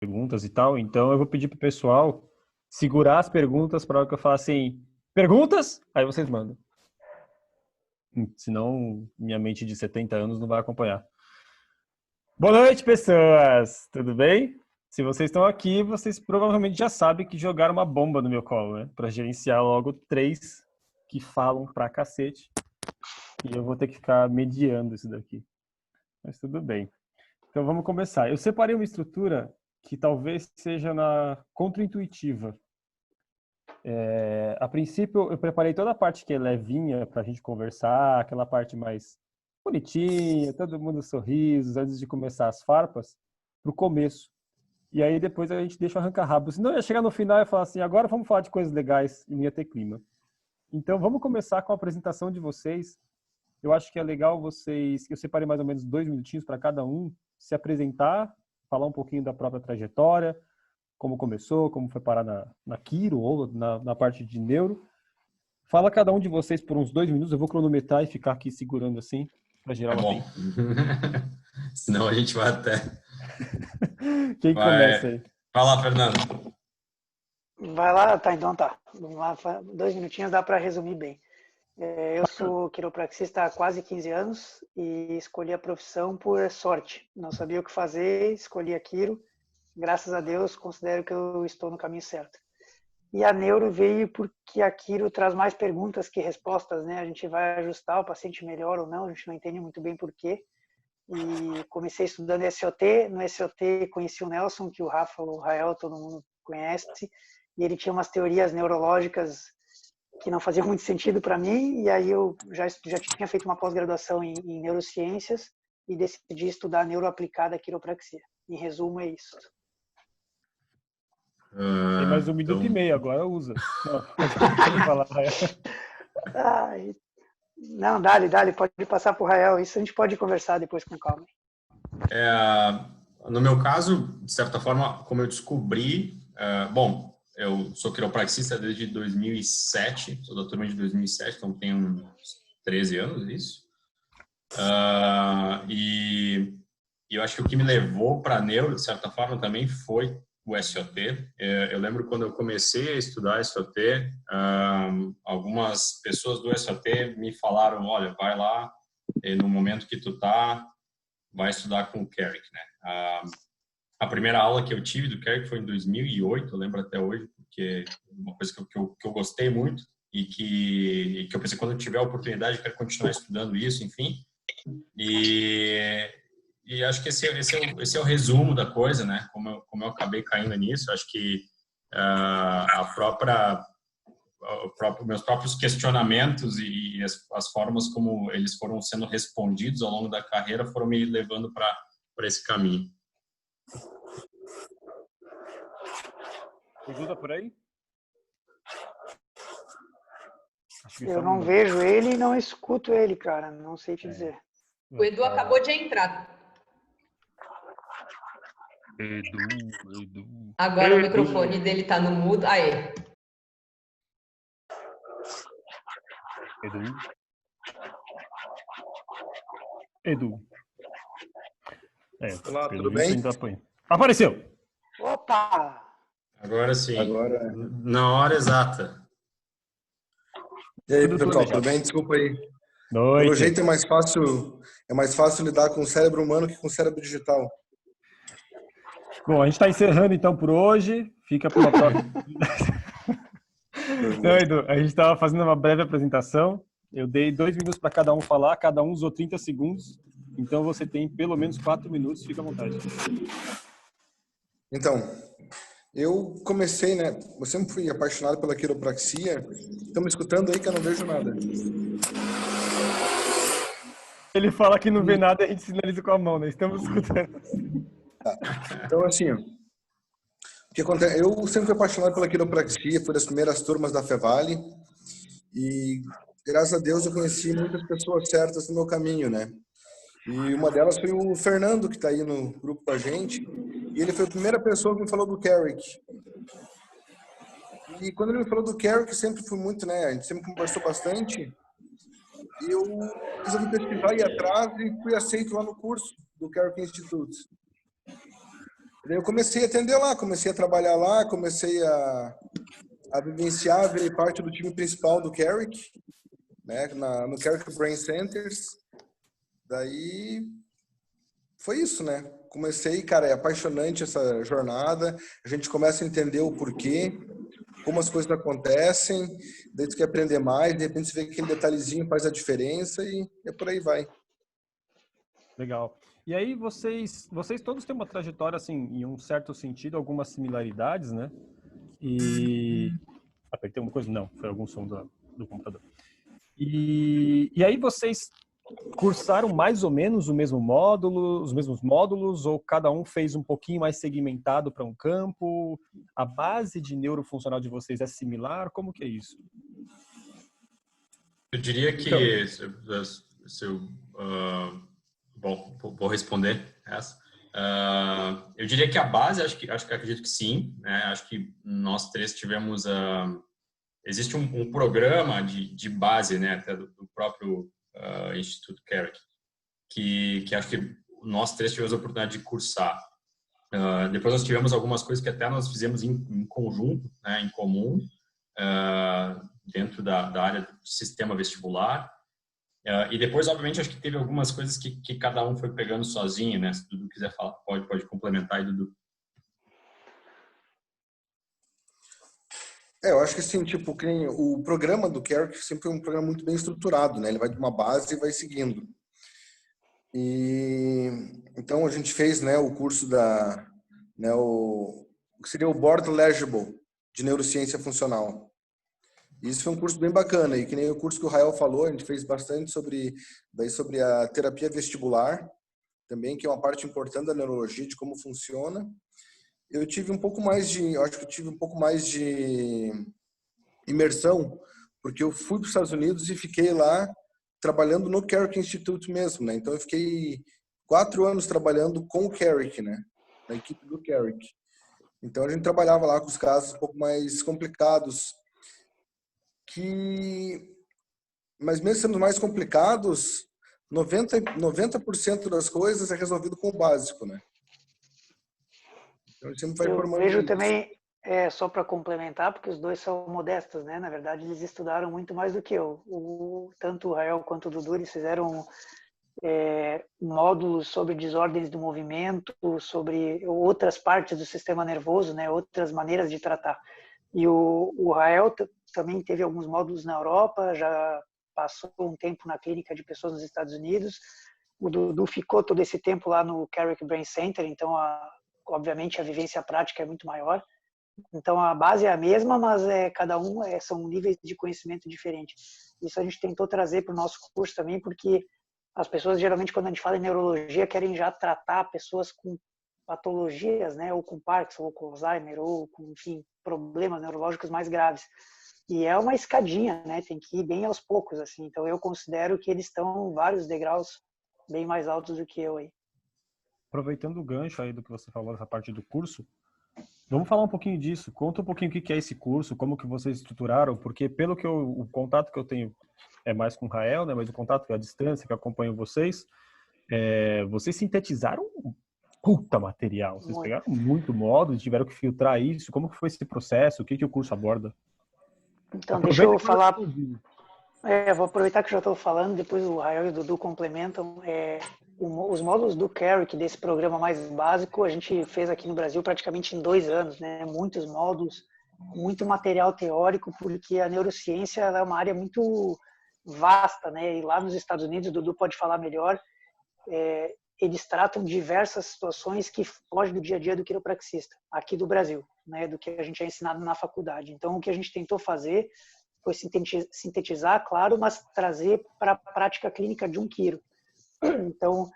perguntas e tal, então eu vou pedir pro pessoal segurar as perguntas para hora que eu falar assim, perguntas? Aí vocês mandam. Senão minha mente de 70 anos não vai acompanhar. Boa noite, pessoas! Tudo bem? Se vocês estão aqui, vocês provavelmente já sabem que jogaram uma bomba no meu colo, né? Para gerenciar logo 3 que falam pra cacete. E eu vou ter que ficar mediando isso daqui. Mas tudo bem. Então vamos começar. Eu separei uma estrutura que talvez seja contraintuitiva. A princípio, eu preparei toda a parte que é levinha para a gente conversar, aquela parte mais bonitinha, todo mundo sorrisos, antes de começar as farpas, para o começo. E aí depois a gente deixa o arranca-rabo. Senão ia chegar no final e falar assim, agora vamos falar de coisas legais e não ia ter clima. Então vamos começar com a apresentação de vocês. Eu acho que é legal eu separei mais ou menos 2 minutinhos para cada um se apresentar, falar um pouquinho da própria trajetória, como começou, como foi parar na Quiro ou na parte de neuro. Fala cada um de vocês por uns 2 minutos, eu vou cronometrar e ficar aqui segurando assim, para gerar uma bom. Senão a gente vai até... Quem começa aí? Vai lá, Fernando. Vai lá, tá, então tá. Vamos lá, 2 minutinhos dá para resumir bem. Eu sou quiropraxista há quase 15 anos e escolhi a profissão por sorte. Não sabia o que fazer, escolhi a quiro. Graças a Deus, considero que eu estou no caminho certo. E a neuro veio porque a quiro traz mais perguntas que respostas, né? A gente vai ajustar o paciente melhor ou não, a gente não entende muito bem por quê. E comecei estudando SOT. No SOT conheci o Nelson, que o Rafa, o Rael, todo mundo conhece. E ele tinha umas teorias neurológicas que não faziam muito sentido para mim. E aí eu já tinha feito uma pós-graduação em neurociências e decidi estudar neuroaplicada quiropraxia. Em resumo, é isso. Tem mais 1 minuto e meio, agora usa. Não, pode falar, Rael. Não, dale, pode passar para o Rael. Isso a gente pode conversar depois com calma. No meu caso, de certa forma, como eu descobri... bom, eu sou quiropraxista desde 2007, sou da turma de 2007, então tenho uns 13 anos, isso. E eu acho que o que me levou para neuro, de certa forma, também foi o SOT. Eu lembro quando eu comecei a estudar SOT, algumas pessoas do SOT me falaram, olha, vai lá, no momento que tu tá, vai estudar com o Carrick, né? A primeira aula que eu tive do Carrick foi em 2008, eu lembro até hoje, porque uma coisa que eu gostei muito e que eu pensei, quando eu tiver a oportunidade, eu quero continuar estudando isso, enfim. E acho que esse é o resumo da coisa, né? Como eu acabei caindo nisso, acho que meus próprios questionamentos e as formas como eles foram sendo respondidos ao longo da carreira foram me levando para esse caminho. Pergunta por aí? Eu não vejo ele e não escuto ele, cara. Não sei te dizer. O Edu acabou de entrar. Edu. Agora o microfone dele tá no mudo. Aê. Edu. Olá, tudo bem? Apareceu! Opa! Agora sim. Na hora exata. E aí, pessoal, tudo bem? Desculpa aí. Noite. Pelo jeito é mais fácil lidar com o cérebro humano que com o cérebro digital. Bom, a gente está encerrando então por hoje. Fica para uma próxima. Não, Edu, a gente estava fazendo uma breve apresentação. Eu dei 2 minutos para cada um falar, cada um usou 30 segundos. Então você tem pelo menos 4 minutos, fica à vontade. Então, eu comecei, né? Eu sempre fui apaixonado pela quiropraxia. Estão me escutando aí que eu não vejo nada. Ele fala que não vê nada e a gente sinaliza com a mão, né? Estamos escutando. Tá. Então, assim, o que acontece? Eu sempre fui apaixonado pela quiropraxia, fui das primeiras turmas da Fevale e, graças a Deus, eu conheci muitas pessoas certas no meu caminho, né? E uma delas foi o Fernando, que está aí no grupo com a gente, e ele foi a primeira pessoa que me falou do Carrick. E quando ele me falou do Carrick, sempre fui muito, né? A gente sempre conversou bastante. E eu resolvi pesquisar, ir atrás e fui aceito lá no curso do Carrick Institute. Daí eu comecei a atender lá, comecei a trabalhar lá, comecei a vivenciar, virei parte do time principal do Carrick, né, no Carrick Brain Centers. Daí foi isso, né? Comecei, cara, é apaixonante essa jornada. A gente começa a entender o porquê, como as coisas acontecem, daí tu quer aprender mais, de repente você vê que aquele detalhezinho faz a diferença e por aí vai. Legal. E aí vocês todos têm uma trajetória, assim, em um certo sentido, algumas similaridades, né? E... Apertei uma coisa? Não, foi algum som do computador. E aí vocês cursaram mais ou menos o mesmo módulo, os mesmos módulos, ou cada um fez um pouquinho mais segmentado para um campo? A base de neurofuncional de vocês é similar? Como que é isso? Eu diria que, bom, vou responder essa. Eu diria que a base, acho que acredito que sim, né? Acho que nós três tivemos, existe um programa de base, né, até do próprio Instituto Carrick, que acho que nós três tivemos a oportunidade de cursar. Depois nós tivemos algumas coisas que até nós fizemos em conjunto, né, em comum, dentro da área do sistema vestibular. E depois, obviamente, acho que teve algumas coisas que cada um foi pegando sozinho, né? Se o Dudu quiser falar, pode complementar aí, Dudu. Eu acho que assim, tipo, o programa do Carrick sempre é um programa muito bem estruturado, né? Ele vai de uma base e vai seguindo. E então a gente fez, né, o curso né, o que seria o Board Legible de neurociência funcional. Isso foi um curso bem bacana e que nem o curso que o Rael falou, a gente fez bastante sobre a terapia vestibular, também, que é uma parte importante da neurologia, de como funciona. Eu tive um pouco mais de imersão, porque eu fui para os Estados Unidos e fiquei lá trabalhando no Carrick Institute mesmo, né? Então eu fiquei 4 anos trabalhando com o Carrick, né? Na equipe do Carrick. Então a gente trabalhava lá com os casos um pouco mais complicados, mas mesmo sendo mais complicados, 90% das coisas é resolvido com o básico, né? Então a gente sempre vai Eu formando vejo isso. também, só para complementar, porque os dois são modestos, né? Na verdade, eles estudaram muito mais do que eu. Tanto o Rael quanto o Dudu, eles fizeram módulos sobre desordens do movimento, sobre outras partes do sistema nervoso, né? Outras maneiras de tratar. E o Rael também teve alguns módulos na Europa, já passou um tempo na clínica de pessoas nos Estados Unidos. O Dudu ficou todo esse tempo lá no Carrick Brain Center, então, obviamente, a vivência prática é muito maior. Então, a base é a mesma, mas cada um são níveis de conhecimento diferentes. Isso a gente tentou trazer para o nosso curso também, porque as pessoas, geralmente, quando a gente fala em neurologia, querem já tratar pessoas com patologias, né, ou com Parkinson, ou com Alzheimer, ou com, enfim, problemas neurológicos mais graves. E é uma escadinha, né, tem que ir bem aos poucos, assim. Então, eu considero que eles estão vários degraus bem mais altos do que eu aí. Aproveitando o gancho aí do que você falou, essa parte do curso, vamos falar um pouquinho disso. Conta um pouquinho o que é esse curso, como que vocês estruturaram, porque pelo que o contato que eu tenho é mais com o Rael, né, mas o contato que é a distância, que acompanho vocês, vocês sintetizaram um puta material. Vocês pegaram muito módulo, tiveram que filtrar isso. Como que foi esse processo? O que o curso aborda? Então, deixa eu falar. Vou aproveitar que já estou falando, depois o Rael e o Dudu complementam. Os módulos do Carrick, desse programa mais básico, a gente fez aqui no Brasil praticamente em 2 anos, né? Muitos módulos, muito material teórico, porque a neurociência é uma área muito vasta, né? E lá nos Estados Unidos, o Dudu pode falar melhor, eles tratam diversas situações que fogem do dia a dia do quiropraxista, aqui do Brasil, né? Do que a gente é ensinado na faculdade. Então, o que a gente tentou fazer foi sintetizar, claro, mas trazer para a prática clínica de um quiro. Então,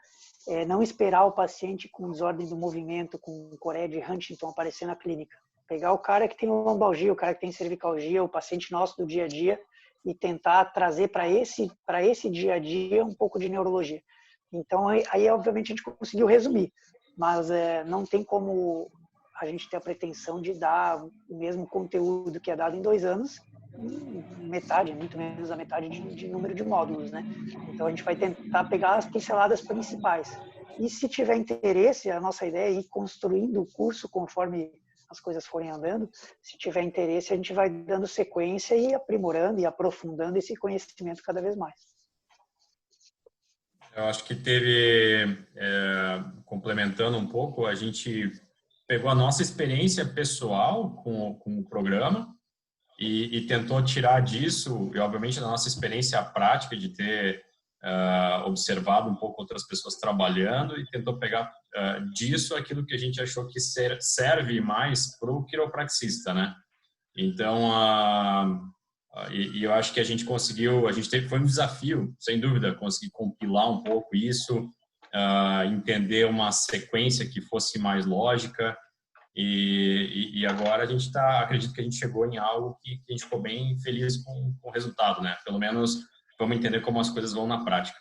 não esperar o paciente com desordem do movimento, com coreia de Huntington aparecer na clínica. Pegar o cara que tem lombalgia, o cara que tem cervicalgia, o paciente nosso do dia a dia e tentar trazer para esse dia a dia um pouco de neurologia. Então, aí obviamente a gente conseguiu resumir, mas não tem como a gente ter a pretensão de dar o mesmo conteúdo que é dado em 2 anos, metade, muito menos a metade de número de módulos, né? Então a gente vai tentar pegar as pinceladas principais. E se tiver interesse, a nossa ideia é ir construindo o curso conforme as coisas forem andando. Se tiver interesse, a gente vai dando sequência e aprimorando e aprofundando esse conhecimento cada vez mais. Eu acho que teve, complementando um pouco, a gente pegou a nossa experiência pessoal com o programa e tentou tirar disso, e obviamente da nossa experiência prática de ter observado um pouco outras pessoas trabalhando e tentou pegar disso aquilo que a gente achou que serve mais para o quiropraxista, né? Então, e eu acho que a gente conseguiu, foi um desafio, sem dúvida, conseguir compilar um pouco isso, entender uma sequência que fosse mais lógica, e agora acredito que a gente chegou em algo que a gente ficou bem feliz com o resultado, né? Pelo menos vamos entender como as coisas vão na prática.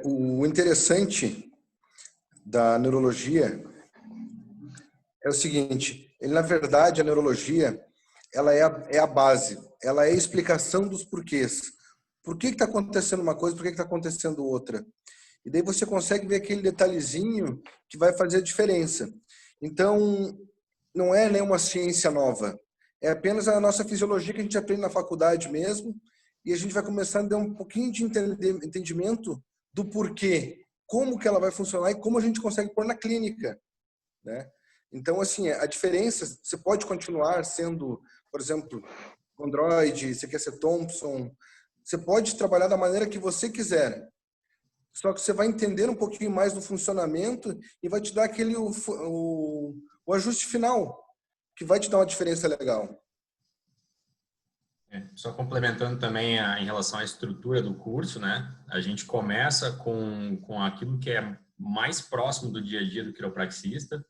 O interessante da neurologia é o seguinte, na verdade, a neurologia, ela é a base, ela é a explicação dos porquês. Por que está acontecendo uma coisa, por que está acontecendo outra? E daí você consegue ver aquele detalhezinho que vai fazer a diferença. Então, não é nenhuma ciência nova, é apenas a nossa fisiologia que a gente aprende na faculdade mesmo, e a gente vai começando a ter um pouquinho de entendimento do porquê, como que ela vai funcionar e como a gente consegue pôr na clínica, né? Então, assim, a diferença, você pode continuar sendo, por exemplo, Android, você quer ser Thompson, você pode trabalhar da maneira que você quiser, só que você vai entender um pouquinho mais do funcionamento e vai te dar o ajuste final, que vai te dar uma diferença legal. Só complementando também em relação à estrutura do curso, né? A gente começa com aquilo que é mais próximo do dia a dia do quiropraxista,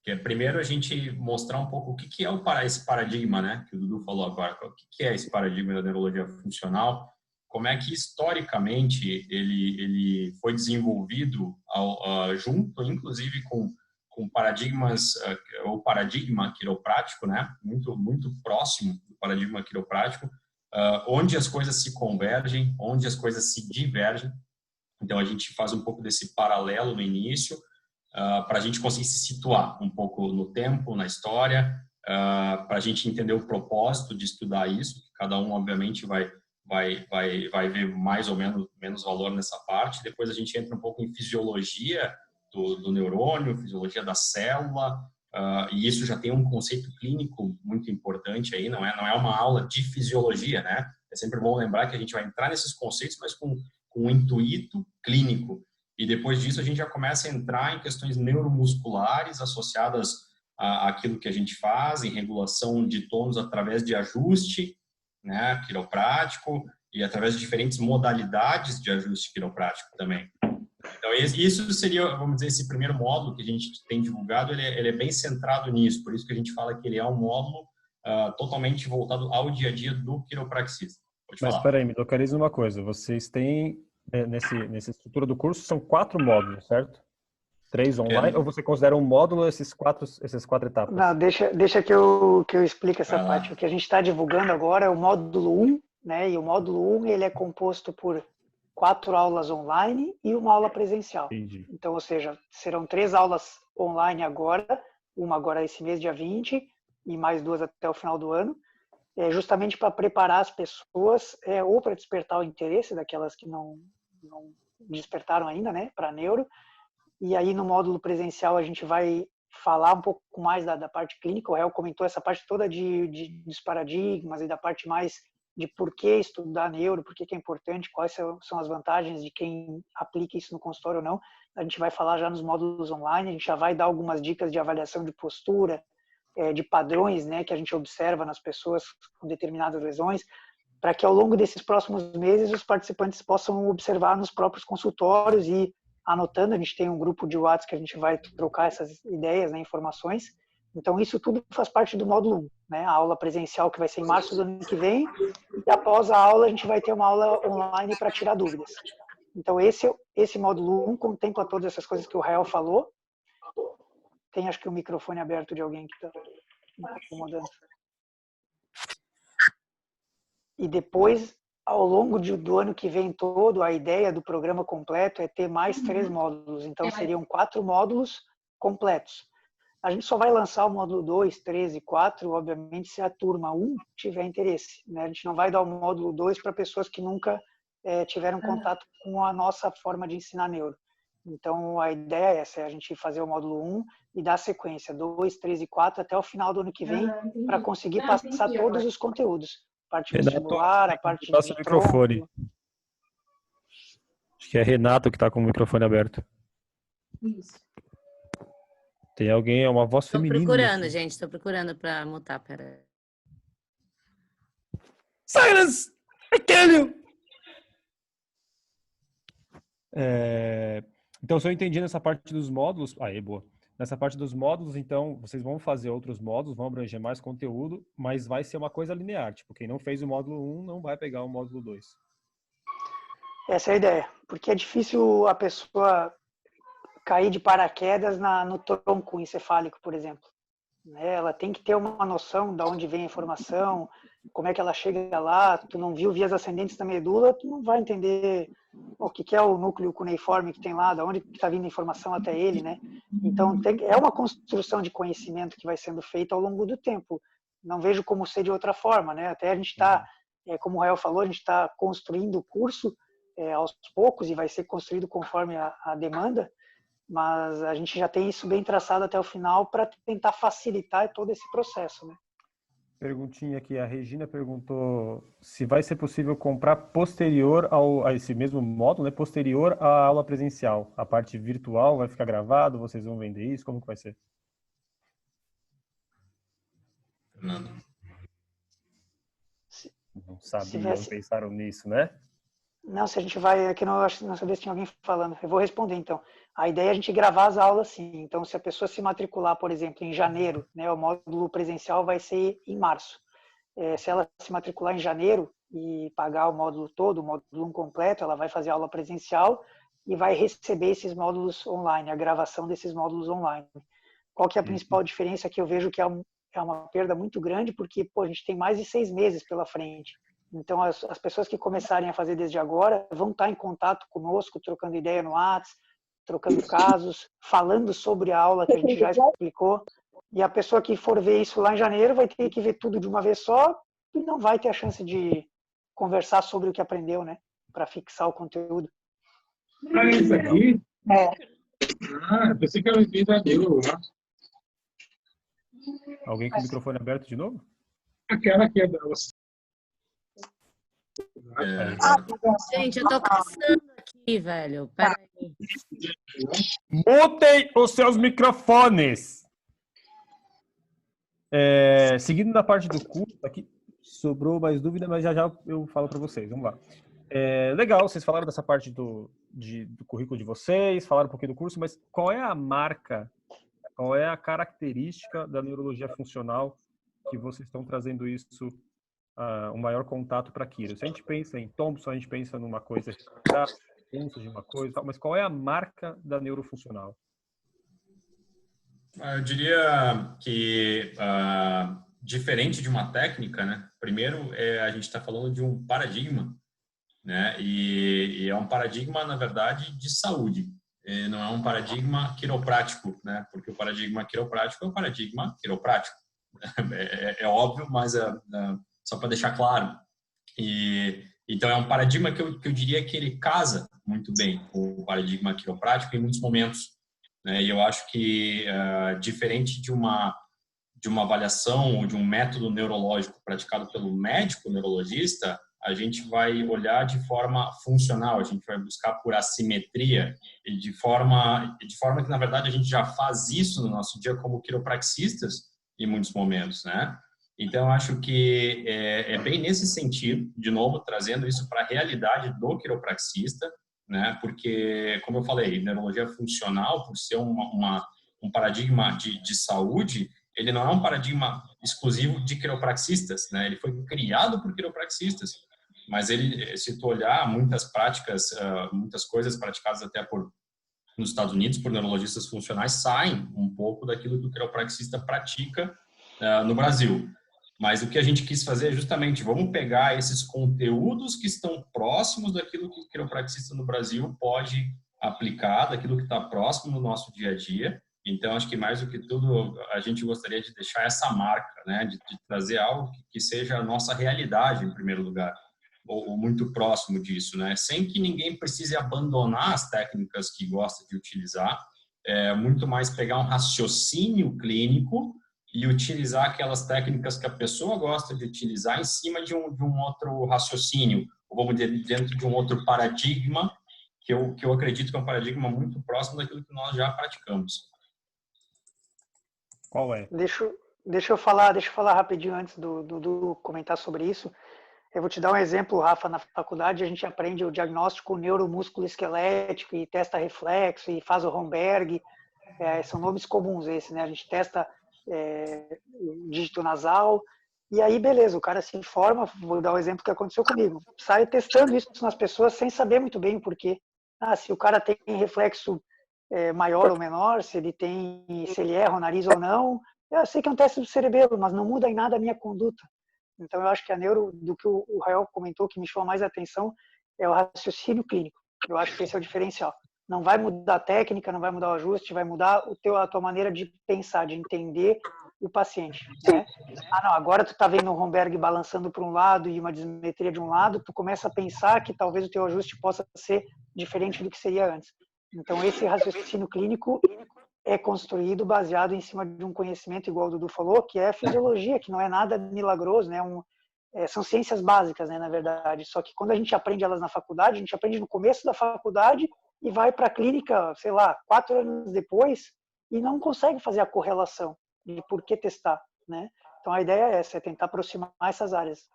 que é primeiro a gente mostrar um pouco o que é esse paradigma, né? Que o Dudu falou agora. O que é esse paradigma da neurologia funcional? Como é que historicamente ele foi desenvolvido junto, inclusive com paradigmas, o paradigma quiroprático, né? Muito próximo do paradigma quiroprático, onde as coisas se convergem, onde as coisas se divergem. Então a gente faz um pouco desse paralelo no início, para a gente conseguir se situar um pouco no tempo, na história, para a gente entender o propósito de estudar isso. Cada um, obviamente, vai ver mais ou menos valor nessa parte. Depois a gente entra um pouco em fisiologia do neurônio, fisiologia da célula, e isso já tem um conceito clínico muito importante aí, não é uma aula de fisiologia, né? É sempre bom lembrar que a gente vai entrar nesses conceitos, mas com um intuito clínico. E depois disso a gente já começa a entrar em questões neuromusculares associadas àquilo que a gente faz, em regulação de tônus através de ajuste, né, quiroprático, e através de diferentes modalidades de ajuste quiroprático também. Então, isso seria, vamos dizer, esse primeiro módulo que a gente tem divulgado, ele é bem centrado nisso, por isso que a gente fala que ele é um módulo totalmente voltado ao dia a dia do quiropraxista. Mas espera aí, me localiza uma coisa. Vocês têm, nessa estrutura do curso, são 4 módulos, certo? 3 online, ou você considera um módulo essas quatro etapas? Não, deixa que eu explique essa parte. O que a gente está divulgando agora é o módulo 1, né? E o módulo 1 ele é composto por 4 aulas online e uma aula presencial. Entendi. Então, ou seja, serão 3 aulas online agora, uma agora esse mês, dia 20, e mais 2 até o final do ano, justamente para preparar as pessoas, ou para despertar o interesse daquelas que não despertaram ainda, né, para neuro. E aí no módulo presencial a gente vai falar um pouco mais da parte clínica. O Réu comentou essa parte toda dos paradigmas e da parte mais de por que estudar neuro, por que é importante, quais são as vantagens de quem aplica isso no consultório ou não. A gente vai falar já nos módulos online, a gente já vai dar algumas dicas de avaliação de postura, de padrões, né, que a gente observa nas pessoas com determinadas lesões, para que ao longo desses próximos meses os participantes possam observar nos próprios consultórios e anotando. A gente tem um grupo de WhatsApp que a gente vai trocar essas ideias, né, informações. Então isso tudo faz parte do módulo 1, né? A aula presencial que vai ser em março do ano que vem, e após a aula a gente vai ter uma aula online para tirar dúvidas. Então esse módulo 1 contempla todas essas coisas que o Rael falou. Tem, acho que o microfone aberto de alguém que está incomodando. E depois ao longo do ano que vem todo, a ideia do programa completo é ter mais 3 módulos. Então, seriam 4 módulos completos. A gente só vai lançar o módulo 2, 3 e 4, obviamente, se a turma 1 tiver interesse, né? A gente não vai dar o módulo 2 para pessoas que nunca tiveram contato com a nossa forma de ensinar neuro. Então, a ideia é essa, é a gente fazer o módulo 1 e dar sequência 2, 3 e 4 até o final do ano que vem, para conseguir passar todos os conteúdos. Parte vestibular, a parte de microfone. tronco. Acho que é Renato que está com o microfone aberto. Isso. Tem alguém, é uma voz feminina. Estou procurando, gente. Estou procurando para mutar. Pera. Silence! I tell you! Então, se eu entendi nessa parte dos módulos... boa. Nessa parte dos módulos, então, vocês vão fazer outros módulos, vão abranger mais conteúdo, mas vai ser uma coisa linear. Tipo, quem não fez o módulo 1 não vai pegar o módulo 2. Essa é a ideia. Porque é difícil a pessoa cair de paraquedas no tronco encefálico, por exemplo. Ela tem que ter uma noção de onde vem a informação, como é que ela chega lá. Tu não viu vias ascendentes da medula, tu não vai entender o que é o núcleo cuneiforme que tem lá, de onde está vindo a informação até ele, né? Então, é uma construção de conhecimento que vai sendo feita ao longo do tempo. Não vejo como ser de outra forma, né? Até a gente está, como o Rael falou, a gente está construindo o curso aos poucos e vai ser construído conforme a demanda, mas a gente já tem isso bem traçado até o final para tentar facilitar todo esse processo, né? Perguntinha aqui, a Regina perguntou se vai ser possível comprar posterior a esse mesmo módulo, né? Posterior à aula presencial. A parte virtual vai ficar gravado, vocês vão vender isso? Como que vai ser? Fernando. Não sabiam, pensaram nisso, né? Não, se a gente vai... Aqui não sabia se tinha alguém falando. Eu vou responder, então. A ideia é a gente gravar as aulas, sim. Então, se a pessoa se matricular, por exemplo, em janeiro, né, o módulo presencial vai ser em março. Se ela se matricular em janeiro e pagar o módulo todo, o módulo 1 completo, ela vai fazer aula presencial e vai receber esses módulos online, a gravação desses módulos online. Qual que é a principal diferença que eu vejo que é uma perda muito grande, porque a gente tem mais de 6 meses pela frente. Então, as pessoas que começarem a fazer desde agora vão estar em contato conosco, trocando ideia no WhatsApp, trocando casos, falando sobre a aula que a gente já explicou. E a pessoa que for ver isso lá em janeiro vai ter que ver tudo de uma vez só e não vai ter a chance de conversar sobre o que aprendeu, né? Para fixar o conteúdo. Isso aqui? Pensei que era o vídeo dele. Alguém com o microfone aberto de novo? Aquela que é da... Gente, eu tô caçando aqui, velho. Peraí. Mutem os seus microfones! Seguindo na parte do curso, aqui sobrou mais dúvida, mas já eu falo para vocês. Vamos lá. Legal, vocês falaram dessa parte do currículo de vocês, falaram um pouquinho do curso, mas qual é a marca, qual é a característica da neurologia funcional que vocês estão trazendo isso, um maior contato para Kiro? Se a gente pensa em Thompson, a gente pensa numa coisa, pensa de uma coisa, mas qual é a marca da neurofuncional? Eu diria que, diferente de uma técnica, né? Primeiro, a gente está falando de um paradigma, né? E é um paradigma, na verdade, de saúde. Não é um paradigma quiroprático, né? Porque o paradigma quiroprático é um paradigma quiroprático. É óbvio, mas só para deixar claro. Então, é um paradigma que eu diria que ele casa muito bem com o paradigma quiroprático em muitos momentos. Né? E eu acho que, diferente de uma avaliação ou de um método neurológico praticado pelo médico neurologista, a gente vai olhar de forma funcional, a gente vai buscar por assimetria, e de forma que, na verdade, a gente já faz isso no nosso dia como quiropraxistas em muitos momentos, né? Então, acho que é bem nesse sentido, de novo, trazendo isso para a realidade do quiropraxista, né? Porque, como eu falei, neurologia funcional, por ser um paradigma de saúde, ele não é um paradigma exclusivo de quiropraxistas, né? Ele foi criado por quiropraxistas, mas ele, se tu olhar muitas práticas, muitas coisas praticadas até nos Estados Unidos por neurologistas funcionais saem um pouco daquilo que o quiropraxista pratica no Brasil. Mas o que a gente quis fazer é justamente, vamos pegar esses conteúdos que estão próximos daquilo que o quiropraxista no Brasil pode aplicar, daquilo que está próximo no nosso dia a dia. Então, acho que mais do que tudo, a gente gostaria de deixar essa marca, né? De trazer algo que seja a nossa realidade, em primeiro lugar, ou muito próximo disso, né? Sem que ninguém precise abandonar as técnicas que gosta de utilizar, muito mais pegar um raciocínio clínico e utilizar aquelas técnicas que a pessoa gosta de utilizar em cima de um outro raciocínio, ou vamos dizer, dentro de um outro paradigma, que eu acredito que é um paradigma muito próximo daquilo que nós já praticamos. Qual é? Deixa eu falar rapidinho antes do comentar sobre isso. Eu vou te dar um exemplo, Rafa. Na faculdade a gente aprende o diagnóstico neuromusculoesquelético e testa reflexo e faz o Romberg. São nomes comuns esses, né? A gente testa o dígito nasal. E aí, beleza, o cara se informa. Vou dar o exemplo que aconteceu comigo. Sai testando isso nas pessoas sem saber muito bem o porquê. Se o cara tem reflexo maior ou menor, se ele erra o nariz ou não. Eu sei que é um teste do cerebelo, mas não muda em nada a minha conduta. Então, eu acho que a neuro, do que o Rael comentou, que me chamou mais a atenção, é o raciocínio clínico. Eu acho que esse é o diferencial. Não vai mudar a técnica, não vai mudar o ajuste, vai mudar a tua maneira de pensar, de entender o paciente. Né? Não, agora tu tá vendo o Romberg balançando para um lado e uma dismetria de um lado, tu começa a pensar que talvez o teu ajuste possa ser diferente do que seria antes. Então, esse raciocínio clínico é construído baseado em cima de um conhecimento, igual o Dudu falou, que é fisiologia, que não é nada milagroso, né? São ciências básicas, né, na verdade. Só que quando a gente aprende elas na faculdade, a gente aprende no começo da faculdade e vai para a clínica, sei lá, 4 anos depois e não consegue fazer a correlação de por que testar, né? Então, a ideia é essa, é tentar aproximar essas áreas.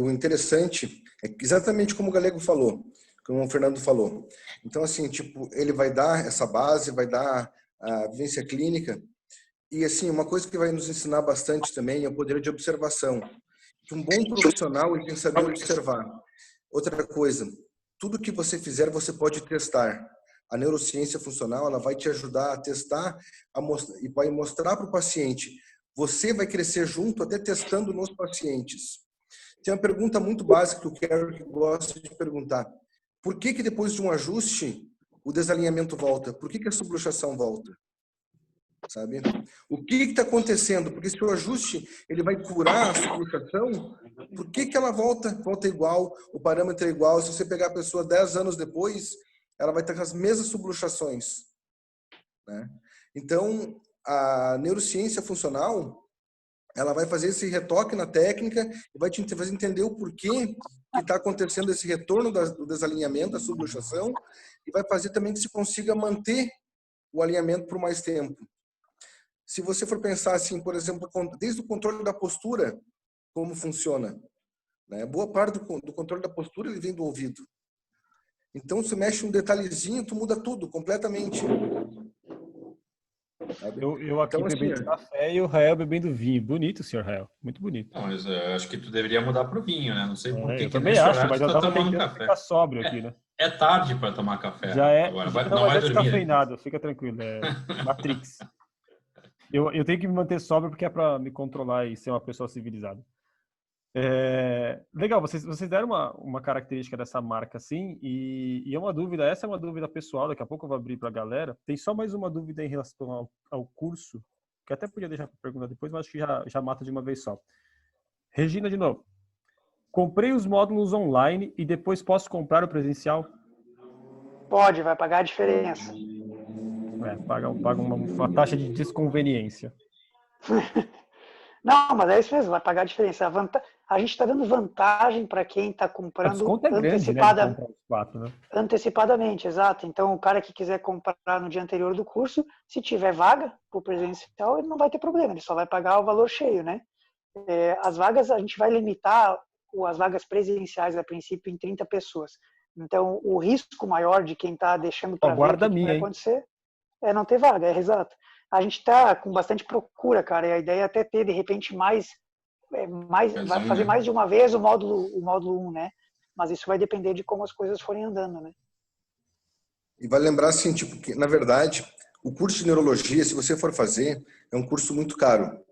O interessante é exatamente como o Galego falou, como o Fernando falou. Então, assim, tipo, ele vai dar essa base, vai dar a vivência clínica. E, assim, uma coisa que vai nos ensinar bastante também é o poder de observação. Que um bom profissional, ele tem que saber observar. Outra coisa, tudo que você fizer, você pode testar. A neurociência funcional, ela vai te ajudar a testar e vai mostrar para o paciente. Você vai crescer junto, até testando nos pacientes. Tem uma pergunta muito básica que eu quero gosto de perguntar. Por que depois de um ajuste, o desalinhamento volta? Por que a subluxação volta? Sabe? O que está acontecendo? Porque se o ajuste ele vai curar a subluxação, por que ela volta igual, o parâmetro é igual? Se você pegar a pessoa 10 anos depois, ela vai estar com as mesmas subluxações. Né? Então, a neurociência funcional, ela vai fazer esse retoque na técnica e vai te fazer entender o porquê que está acontecendo esse retorno do desalinhamento, da subluxação, e vai fazer também que se consiga manter o alinhamento por mais tempo. Se você for pensar assim, por exemplo, desde o controle da postura, como funciona, né? Boa parte do controle da postura ele vem do ouvido. Então, se mexe um detalhezinho, tu muda tudo completamente. Eu aqui então, bebendo assim, café e o Rael bebendo vinho. Bonito, senhor Rael. Muito bonito. Não, mas eu acho que tu deveria mudar pro vinho, né? Não sei por que eu também acho, mas eu tava tomando café. Ficar sóbrio aqui, né? É tarde para tomar café. Já é. Agora. Não vai descafeinado, fica tranquilo. É Matrix. Eu tenho que me manter sóbrio porque é para me controlar e ser uma pessoa civilizada. Legal, vocês deram uma característica dessa marca assim, e é uma dúvida, essa é uma dúvida pessoal, daqui a pouco eu vou abrir para a galera. Tem só mais uma dúvida em relação ao curso, que até podia deixar para perguntar depois, mas acho que já mata de uma vez só. Regina, de novo. Comprei os módulos online e depois posso comprar o presencial? Pode, vai pagar a diferença. Paga uma taxa de desconveniência. Não, mas é isso mesmo, vai pagar a diferença. A gente está dando vantagem para quem está comprando antecipadamente, exato. Então, o cara que quiser comprar no dia anterior do curso, se tiver vaga para o presencial, ele não vai ter problema, ele só vai pagar o valor cheio, né? As vagas, a gente vai limitar as vagas presenciais, a princípio, em 30 pessoas. Então, o risco maior de quem está deixando para ver o que vai acontecer é não ter vaga, exato. A gente está com bastante procura, cara, e a ideia é até ter, de repente, vai fazer mais de uma vez o módulo 1, né? Mas isso vai depender de como as coisas forem andando, né? E vai lembrar, assim, tipo, que, na verdade, o curso de neurologia, se você for fazer, é um curso muito caro.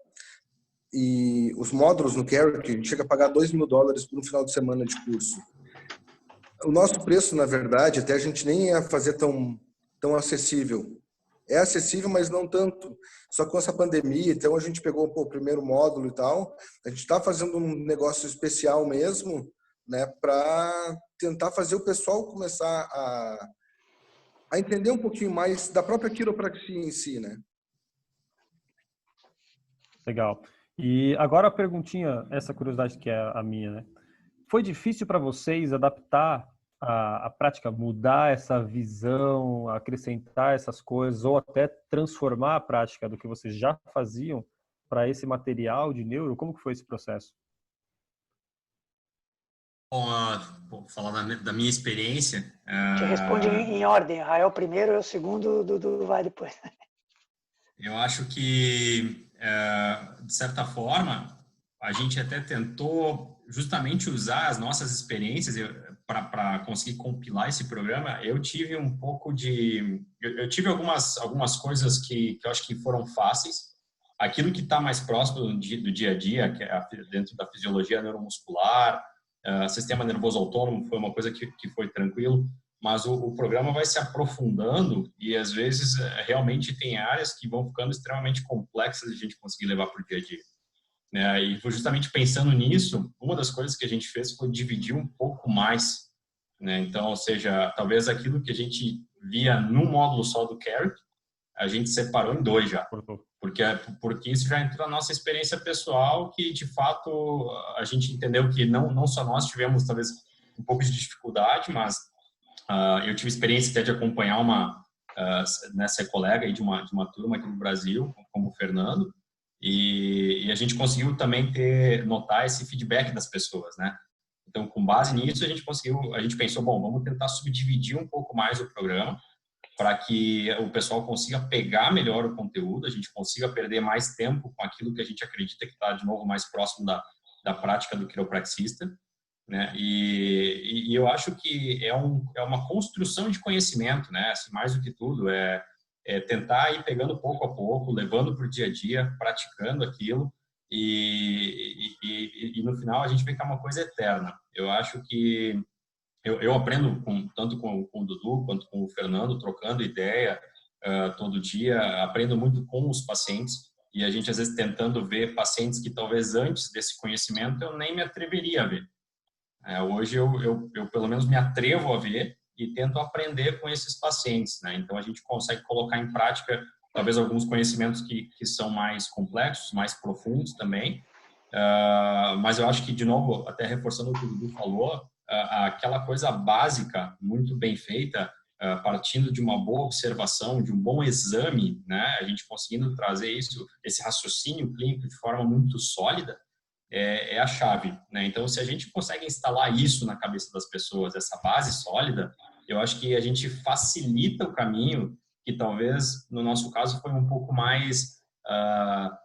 E os módulos no Carrick, a gente chega a pagar $2.000 por um final de semana de curso. O nosso preço, na verdade, até a gente nem ia fazer tão acessível. É acessível, mas não tanto. Só com essa pandemia, então a gente pegou o primeiro módulo e tal. A gente está fazendo um negócio especial mesmo, né, para tentar fazer o pessoal começar a entender um pouquinho mais da própria quiropraxia em si, né? Legal. E agora a perguntinha, essa curiosidade que é a minha, né? Foi difícil para vocês adaptar a prática, mudar essa visão, acrescentar essas coisas, ou até transformar a prática do que vocês já faziam para esse material de neuro? Como que foi esse processo? Bom, vou falar da minha experiência. Te responde em ordem. Rael primeiro, eu segundo, o Dudu vai depois. Eu acho que, de certa forma, a gente até tentou justamente usar as nossas experiências para conseguir compilar esse programa. Eu tive um pouco de... Eu tive algumas coisas que eu acho que foram fáceis. Aquilo que está mais próximo do dia a dia, que é dentro da fisiologia neuromuscular, sistema nervoso autônomo, foi uma coisa que foi tranquilo. Mas o programa vai se aprofundando e, às vezes, realmente tem áreas que vão ficando extremamente complexas de a gente conseguir levar para o dia a dia. Né? E justamente pensando nisso, uma das coisas que a gente fez foi dividir um pouco mais. Né? Então, ou seja, talvez aquilo que a gente via num módulo só do Carrick, a gente separou em 2 já. Porque isso já entrou na nossa experiência pessoal, que, de fato, a gente entendeu que não só nós tivemos, talvez, um pouco de dificuldade, mas eu tive experiência até de acompanhar ser colega aí de uma turma aqui no Brasil, como o Fernando, e a gente conseguiu também notar esse feedback das pessoas, né? Então, com base nisso, a gente pensou, bom, vamos tentar subdividir um pouco mais o programa para que o pessoal consiga pegar melhor o conteúdo, a gente consiga perder mais tempo com aquilo que a gente acredita que está, de novo, mais próximo da prática do quiropraxista. Né? E eu acho que é uma construção de conhecimento, né? Assim, mais do que tudo, é tentar ir pegando pouco a pouco, levando para o dia a dia, praticando aquilo, e no final a gente vê que é uma coisa eterna. Eu acho que eu aprendo tanto com o Dudu quanto com o Fernando, trocando ideia todo dia, aprendo muito com os pacientes, e a gente às vezes tentando ver pacientes que talvez antes desse conhecimento eu nem me atreveria a ver. Hoje eu pelo menos me atrevo a ver e tento aprender com esses pacientes, né? Então a gente consegue colocar em prática talvez alguns conhecimentos que são mais complexos, mais profundos também. Mas eu acho que, de novo, até reforçando o que o Dudu falou, aquela coisa básica, muito bem feita, partindo de uma boa observação, de um bom exame, né? A gente conseguindo trazer esse raciocínio clínico de forma muito sólida, é a chave, né? Então, se a gente consegue instalar isso na cabeça das pessoas, essa base sólida, eu acho que a gente facilita o caminho, que talvez, no nosso caso, foi um pouco mais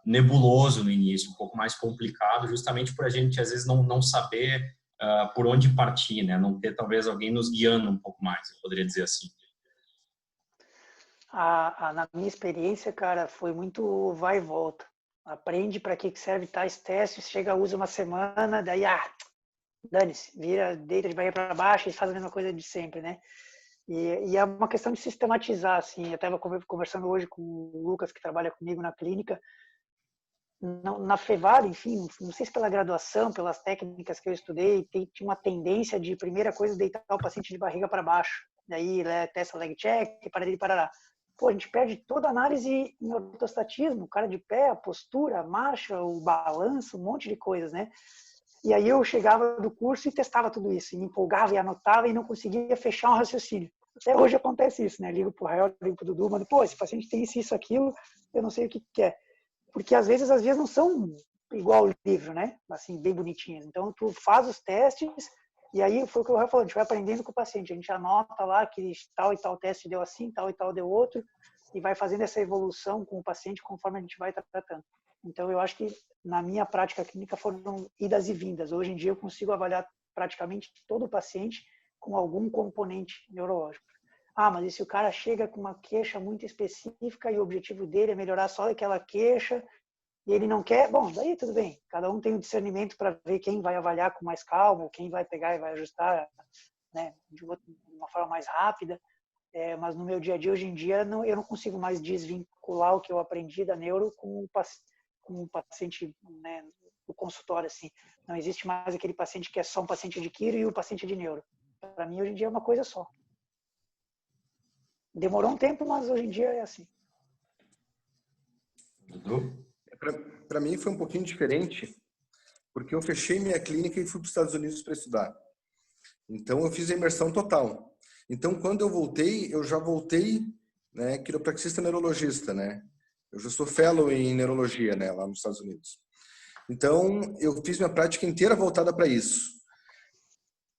nebuloso no início, um pouco mais complicado, justamente por a gente, às vezes, não saber por onde partir, né? Não ter, talvez, alguém nos guiando um pouco mais, eu poderia dizer assim. Na minha experiência, cara, foi muito vai e volta. Aprende para que serve tais testes, chega, usa uma semana, daí, dane-se, vira, deita de barriga para baixo e faz a mesma coisa de sempre, né? E é uma questão de sistematizar, assim. Eu estava conversando hoje com o Lucas, que trabalha comigo na clínica. Na Fevale, enfim, não sei se pela graduação, pelas técnicas que eu estudei, tinha uma tendência de, primeira coisa, deitar o paciente de barriga para baixo. Daí, testa leg check, parará. Pô, a gente perde toda a análise em ortostatismo, o cara de pé, a postura, a marcha, o balanço, um monte de coisas, né? E aí eu chegava do curso e testava tudo isso, e me empolgava e anotava e não conseguia fechar um raciocínio. Até hoje acontece isso, né? Ligo pro Rael, ligo pro Dudu, mano, pô, esse paciente tem isso, aquilo, eu não sei o que é. Porque às vezes as vias não são igual o livro, né? Assim, bem bonitinhas. Então tu faz os testes e aí foi o que o Rael falou, a gente vai aprendendo com o paciente, a gente anota lá que tal e tal teste deu assim, tal e tal deu outro, e vai fazendo essa evolução com o paciente conforme a gente vai tratando. Então eu acho que na minha prática clínica foram idas e vindas. Hoje em dia eu consigo avaliar praticamente todo o paciente com algum componente neurológico. Mas e se o cara chega com uma queixa muito específica e o objetivo dele é melhorar só aquela queixa, e ele não quer, bom, daí tudo bem. Cada um tem um discernimento para ver quem vai avaliar com mais calma, quem vai pegar e vai ajustar, né, de uma forma mais rápida. Mas no meu dia a dia, hoje em dia, eu não consigo mais desvincular o que eu aprendi da neuro com o paciente, né, no consultório, assim. Não existe mais aquele paciente que é só um paciente de quiro e o paciente de neuro. Para mim, hoje em dia, é uma coisa só. Demorou um tempo, mas hoje em dia é assim. Para mim foi um pouquinho diferente, porque eu fechei minha clínica e fui para os Estados Unidos para estudar. Então, eu fiz a imersão total. Então, quando eu voltei, eu já voltei, né, quiropraxista neurologista, né? Eu já sou fellow em neurologia, né, lá nos Estados Unidos. Então, eu fiz minha prática inteira voltada para isso.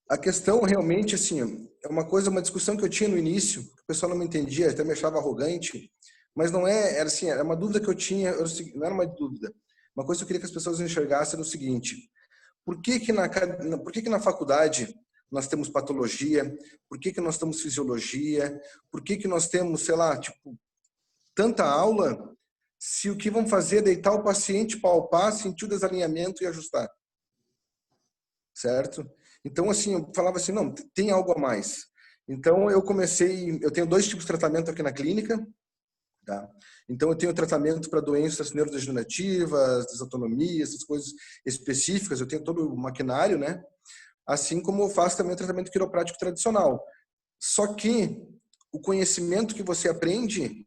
A questão realmente, assim, é uma discussão que eu tinha no início, que o pessoal não me entendia, até me achava arrogante, mas não é, era assim, era uma dúvida que eu tinha, não era uma dúvida. Uma coisa que eu queria que as pessoas enxergassem era o seguinte: por que na faculdade nós temos patologia? Por que nós temos fisiologia? Por que nós temos, sei lá, tipo, tanta aula, se o que vão fazer é deitar o paciente, palpar, sentir o desalinhamento e ajustar? Certo? Então, assim, eu falava assim, não, tem algo a mais. Então, eu tenho 2 tipos de tratamento aqui na clínica, tá? Então, eu tenho tratamento para doenças neurodegenerativas, desautonomia, essas coisas específicas, eu tenho todo o maquinário, né? Assim como eu faço também o tratamento quiroprático tradicional. Só que o conhecimento que você aprende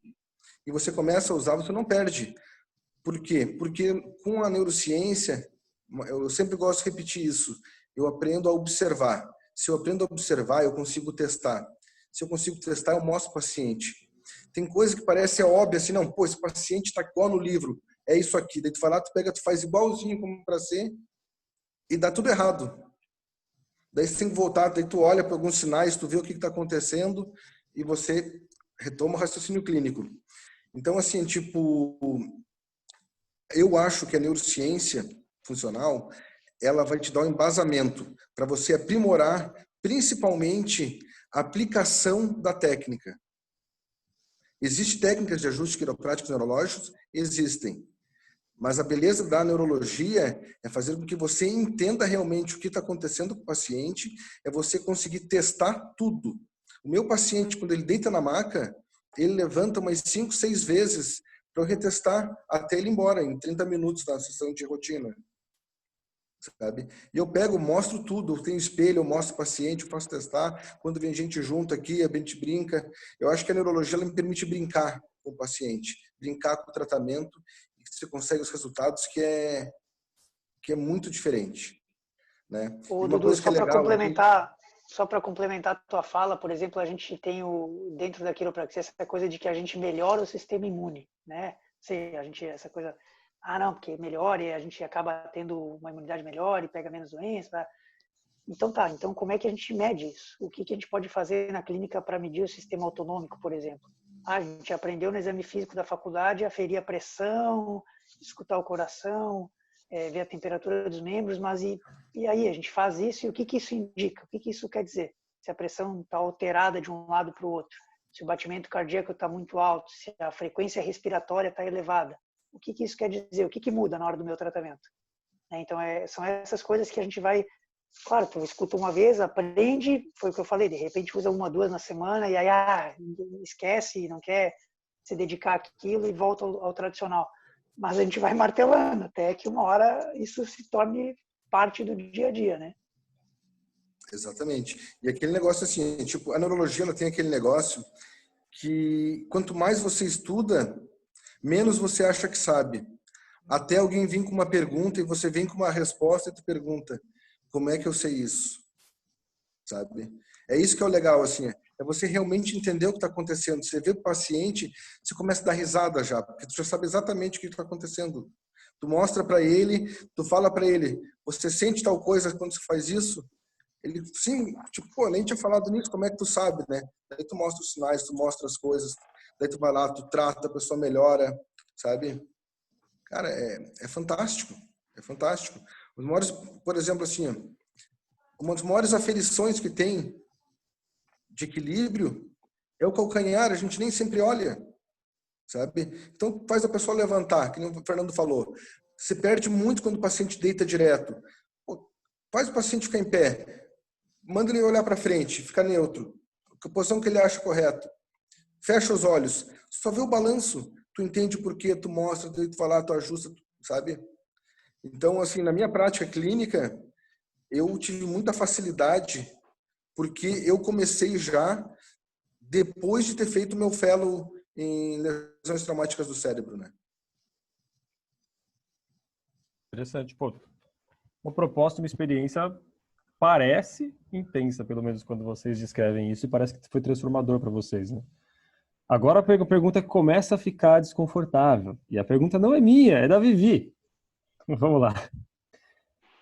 e você começa a usar, você não perde. Por quê? Porque com a neurociência, eu sempre gosto de repetir isso, eu aprendo a observar. Se eu aprendo a observar, eu consigo testar. Se eu consigo testar, eu mostro para o paciente. Tem coisa que parece óbvia, assim, não, pô, esse paciente está igual no livro, é isso aqui. Daí tu vai lá, tu pega, tu faz igualzinho como para ser e dá tudo errado. Daí você tem que voltar, daí tu olha para alguns sinais, tu vê o que está acontecendo e você retoma o raciocínio clínico. Então, assim, tipo, eu acho que a neurociência funcional, ela vai te dar um embasamento para você aprimorar, principalmente, a aplicação da técnica. Existem técnicas de ajuste quiropráticos neurológicos? Existem. Mas a beleza da neurologia é fazer com que você entenda realmente o que está acontecendo com o paciente, é você conseguir testar tudo. O meu paciente, quando ele deita na maca, ele levanta umas 5, 6 vezes para eu retestar até ele ir embora, em 30 minutos na sessão de rotina. Sabe? E eu mostro tudo, eu tenho espelho, eu mostro o paciente, eu faço testar. Quando vem gente junto aqui, a gente brinca. Eu acho que a neurologia ela me permite brincar com o paciente, brincar com o tratamento, e você consegue os resultados que é muito diferente, né? Ô, E uma Dudu, coisa que é legal, só para complementar a tua fala, por exemplo, a gente tem dentro da quiropraxia essa coisa de que a gente melhora o sistema imune, né? Essa coisa, não, porque melhora e a gente acaba tendo uma imunidade melhor e pega menos doença. Então tá, então como é que a gente mede isso? O que a gente pode fazer na clínica para medir o sistema autonômico, por exemplo? A gente aprendeu no exame físico da faculdade a aferir a pressão, escutar o coração, ver a temperatura dos membros, mas e aí a gente faz isso e o que isso indica? O que isso quer dizer? Se a pressão está alterada de um lado para o outro, se o batimento cardíaco está muito alto, se a frequência respiratória está elevada, o que isso quer dizer? O que muda na hora do meu tratamento? Então, são essas coisas que a gente vai... Claro, tu escuta uma vez, aprende, foi o que eu falei, de repente usa 1, 2 na semana e aí esquece, não quer se dedicar àquilo e volta ao tradicional. Mas a gente vai martelando até que uma hora isso se torne parte do dia a dia, né? Exatamente. E aquele negócio assim, tipo, a neurologia ela tem aquele negócio que quanto mais você estuda, menos você acha que sabe. Até alguém vir com uma pergunta e você vem com uma resposta e tu pergunta, como é que eu sei isso? Sabe? É isso que é o legal, assim, é você realmente entender o que está acontecendo. Você vê o paciente, você começa a dar risada já, porque tu já sabe exatamente o que está acontecendo. Tu mostra para ele, tu fala para ele, você sente tal coisa quando você faz isso? Ele, sim, tipo, pô, nem tinha falado nisso, como é que tu sabe, né? Daí tu mostra os sinais, tu mostra as coisas, daí tu vai lá, tu trata, a pessoa melhora, sabe? Cara, é fantástico, é fantástico. Os maiores, por exemplo, assim, uma das maiores aferições que tem de equilíbrio é o calcanhar, a gente nem sempre olha. sabe? Então, faz a pessoa levantar, que nem o Fernando falou. Você perde muito quando o paciente deita direto. Pô, faz o paciente ficar em pé. Manda ele olhar para frente, ficar neutro. A posição que ele acha correta. Fecha os olhos. Só vê o balanço. Tu entende por quê, tu mostra, tu falar, tu ajusta, sabe? Então, assim, na minha prática clínica, eu tive muita facilidade porque eu comecei já depois de ter feito meu fellow em lesões traumáticas do cérebro, né? Interessante. Pô, uma proposta, uma experiência parece intensa, pelo menos quando vocês descrevem isso, e parece que foi transformador para vocês, né? Agora a pergunta que começa a ficar desconfortável. E a pergunta não é minha, é da Vivi. Vamos lá.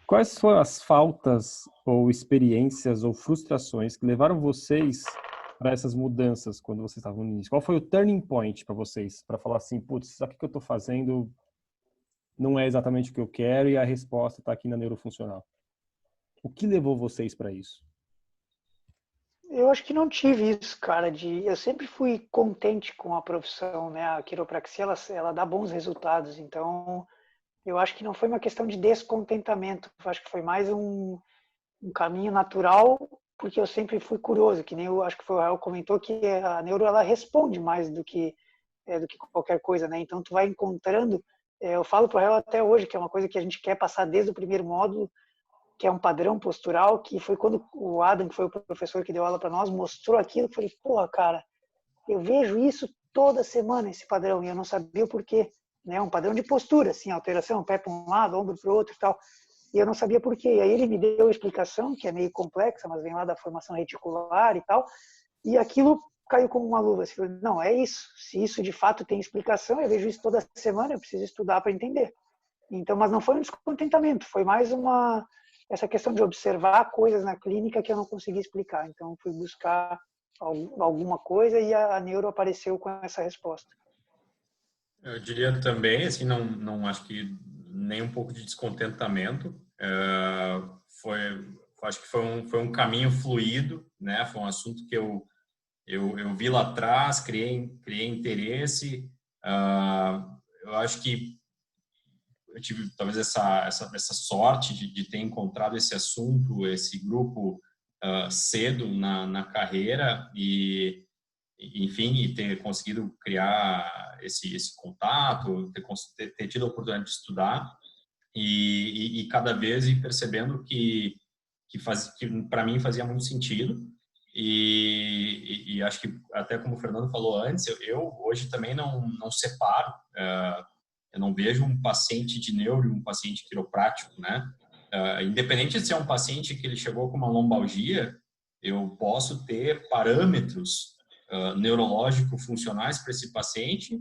Quais foram as faltas ou experiências ou frustrações que levaram vocês para essas mudanças quando vocês estavam no início? Qual foi o turning point para vocês? Para falar assim, putz, isso aqui que eu estou fazendo não é exatamente o que eu quero e a resposta está aqui na neurofuncional. O que levou vocês para isso? Eu acho que não tive isso, cara. Eu sempre fui contente com a profissão, né? A quiropraxia, ela dá bons resultados. Então, eu acho que não foi uma questão de descontentamento. Eu acho que foi mais um caminho natural, porque eu sempre fui curioso. Que nem eu acho que foi o Rael comentou que a neuro ela responde mais do que qualquer coisa, né? Então, tu vai encontrando. Eu falo pro Rael até hoje que é uma coisa que a gente quer passar desde o primeiro módulo, que é um padrão postural, que foi quando o Adam, que foi o professor que deu aula para nós, mostrou aquilo, eu falei, porra, cara, eu vejo isso toda semana, esse padrão, e eu não sabia o porquê, né? Um padrão de postura, assim, alteração, pé para um lado, ombro para o outro e tal, e eu não sabia porquê. E aí ele me deu a explicação, que é meio complexa, mas vem lá da formação reticular e tal, e aquilo caiu como uma luva. Assim, não, é isso, se isso de fato tem explicação, eu vejo isso toda semana, eu preciso estudar para entender. Então, mas não foi um descontentamento, foi mais essa questão de observar coisas na clínica que eu não conseguia explicar. Então, fui buscar alguma coisa e a neuro apareceu com essa resposta. Eu diria também, assim, não acho que nem um pouco de descontentamento. Acho que foi um caminho fluido, né? Foi um assunto que eu vi lá atrás, criei interesse. Eu acho que eu tive talvez essa sorte de ter encontrado esse assunto, esse grupo cedo na carreira e enfim, e ter conseguido criar esse contato, ter tido a oportunidade de estudar e cada vez ir percebendo que para mim fazia muito sentido e acho que até como o Fernando falou antes, eu hoje também não separo. Eu não vejo um paciente de neuro e um paciente quiroprático, né? Independente de ser um paciente que ele chegou com uma lombalgia, eu posso ter parâmetros neurológico-funcionais para esse paciente,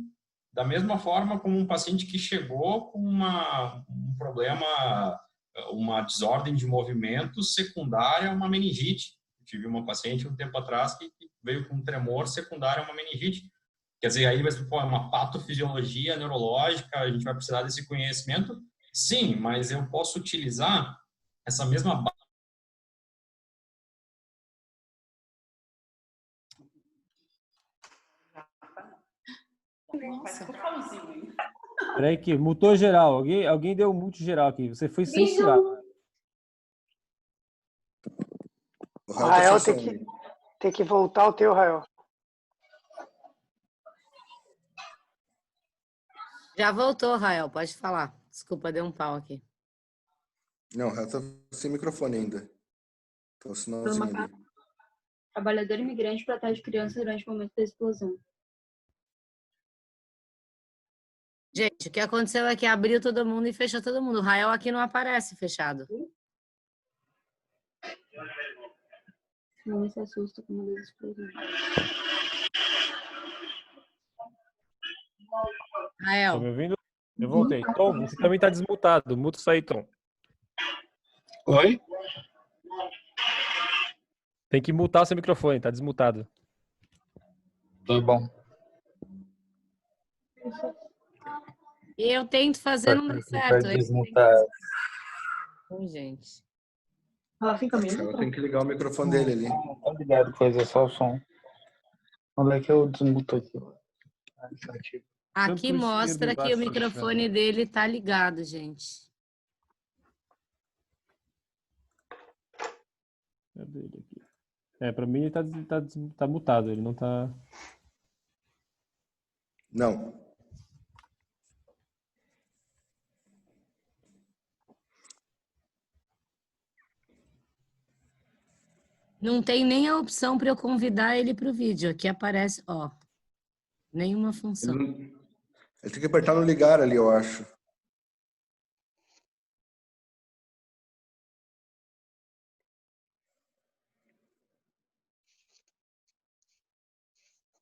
da mesma forma como um paciente que chegou com um problema, uma desordem de movimento secundária a uma meningite. Eu tive uma paciente um tempo atrás que veio com um tremor secundário a uma meningite. Quer dizer, aí vai ser uma patofisiologia neurológica, a gente vai precisar desse conhecimento? Sim, mas eu posso utilizar essa mesma base. Nossa. Peraí que mutou geral. Alguém deu um mute geral aqui. Você foi censurado. O O Rael tá tem que voltar o teu, Rael. Já voltou, Rael, pode falar. Desculpa, deu um pau aqui. Não, o Rael tá sem microfone ainda. Então, sinalzinho ali. Trabalhador imigrante para trás de criança durante o momento da explosão. Gente, o que aconteceu é que abriu todo mundo e fechou todo mundo. O Rael aqui não aparece fechado. Não se assusta com uma das explosões. Rael. Estão me ouvindo? Eu voltei. Tom, você também está desmutado. Muta isso aí, Tom. Oi? Tem que mutar o seu microfone, tá desmutado. Tá bom. Eu tento fazer, não dá certo. Desmutar. Gente. Ela fica mesmo? Ela tem que ligar o microfone dele ali. Tá ligado, coisa, só o som. Onde é que eu desmuto aqui? Aqui Tanto mostra esquerdo que o embaixo, microfone dele tá ligado, gente. cadê ele aqui? Pra mim ele tá mutado, ele não tá... Não. Não tem nem a opção para eu convidar ele para o vídeo. Aqui aparece, ó, nenhuma função. Ele tem que apertar no ligar ali, eu acho.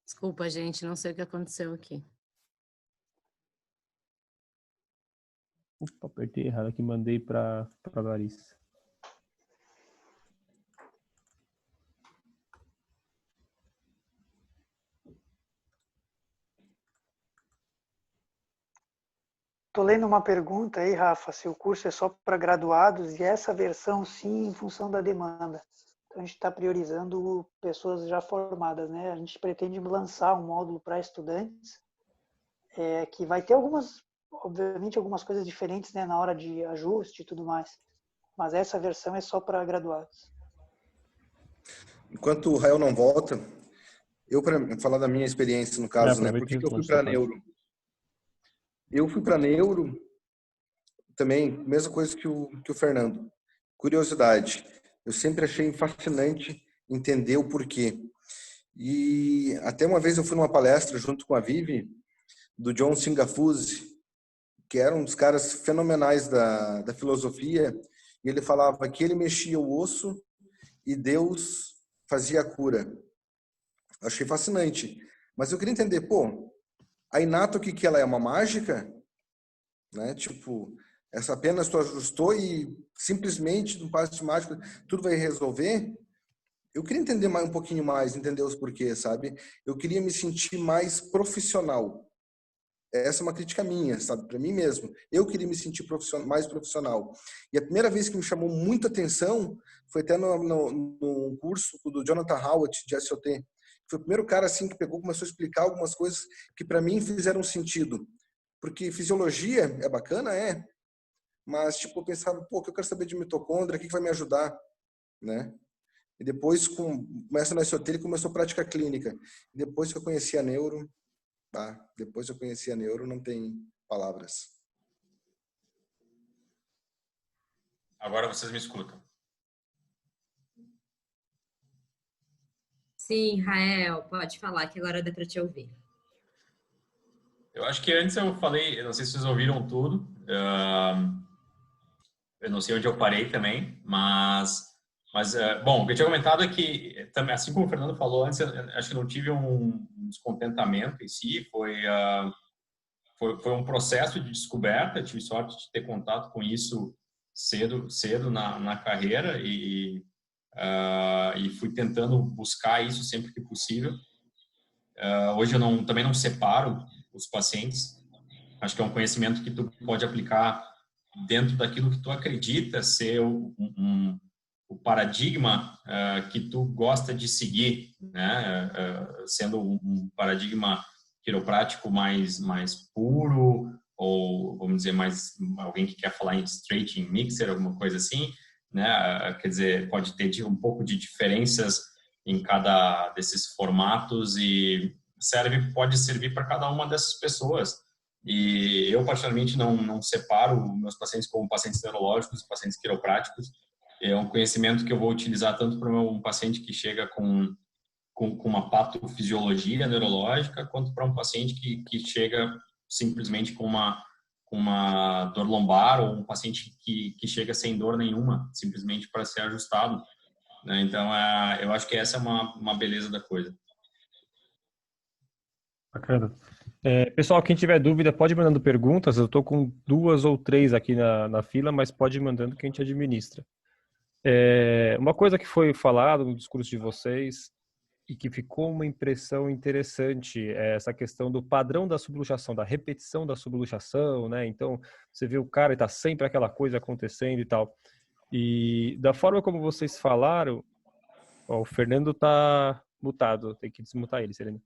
Desculpa, gente, não sei o que aconteceu aqui. Opa, apertei errado aqui, mandei pra Larissa. Tô lendo uma pergunta aí, Rafa, se o curso é só para graduados e essa versão sim em função da demanda. Então a gente está priorizando pessoas já formadas, né? A gente pretende lançar um módulo para estudantes que vai ter obviamente algumas coisas diferentes, né, na hora de ajuste e tudo mais. Mas essa versão é só para graduados. Enquanto o Rael não volta, eu para falar da minha experiência no caso, né? Por Aproveita e que eu fui responde para essa parte. neuro? Eu fui para neuro também, mesma coisa que o Fernando. Curiosidade. Eu sempre achei fascinante entender o porquê. E até uma vez eu fui numa palestra junto com a Vivi, do John Singafuse, que era um dos caras fenomenais da filosofia, e ele falava que ele mexia o osso e Deus fazia a cura. Eu achei fascinante. Mas eu queria entender, pô, a Inato aqui que ela é uma mágica, né? Tipo, essa apenas tu ajustou e simplesmente no passe de mágica tudo vai resolver. Eu queria entender mais um pouquinho mais, entender os porquês, sabe? Eu queria me sentir mais profissional. Essa é uma crítica minha, sabe? Para mim mesmo. Eu queria me sentir mais profissional. E a primeira vez que me chamou muita atenção foi até no curso do Jonathan Howard, de SOT. Foi o primeiro cara assim que pegou, começou a explicar algumas coisas que para mim fizeram sentido. Porque fisiologia é bacana, mas tipo, eu pensava, pô, que eu quero saber de mitocôndria, o que vai me ajudar, né? E depois, começa no SOT, ele começou a prática clínica. E depois que eu conheci a neuro, não tem palavras. Agora vocês me escutam. Sim, Rael, pode falar que agora dá para te ouvir. Eu acho que antes eu falei, eu não sei se vocês ouviram tudo, eu não sei onde eu parei também, mas bom, o que eu tinha comentado é que, assim como o Fernando falou antes, eu acho que não tive um descontentamento em si, foi um processo de descoberta, tive sorte de ter contato com isso cedo na carreira e fui tentando buscar isso sempre que possível. Hoje eu também não separo os pacientes, acho que é um conhecimento que tu pode aplicar dentro daquilo que tu acredita ser o paradigma que tu gosta de seguir, né? Sendo um paradigma quiroprático mais puro, ou vamos dizer alguém que quer falar em straight, em mixer, alguma coisa assim, né? Quer dizer, pode ter um pouco de diferenças em cada desses formatos e pode servir para cada uma dessas pessoas. E eu, particularmente, não separo meus pacientes como pacientes neurológicos e pacientes quiropráticos. É um conhecimento que eu vou utilizar tanto para um paciente que chega com uma patofisiologia neurológica, quanto para um paciente que chega simplesmente com uma dor lombar, ou um paciente que chega sem dor nenhuma, simplesmente para ser ajustado, né? Então, eu acho que essa é uma beleza da coisa. Bacana. Pessoal, quem tiver dúvida, pode ir mandando perguntas. Eu estou com 2 ou 3 aqui na fila, mas pode ir mandando que a gente administra. Uma coisa que foi falado no discurso de vocês e que ficou uma impressão interessante é essa questão do padrão da subluxação, da repetição da subluxação, né? Então, você vê o cara e está sempre aquela coisa acontecendo e tal. E da forma como vocês falaram, ó, o Fernando está mutado, tem que desmutar ele, Serena.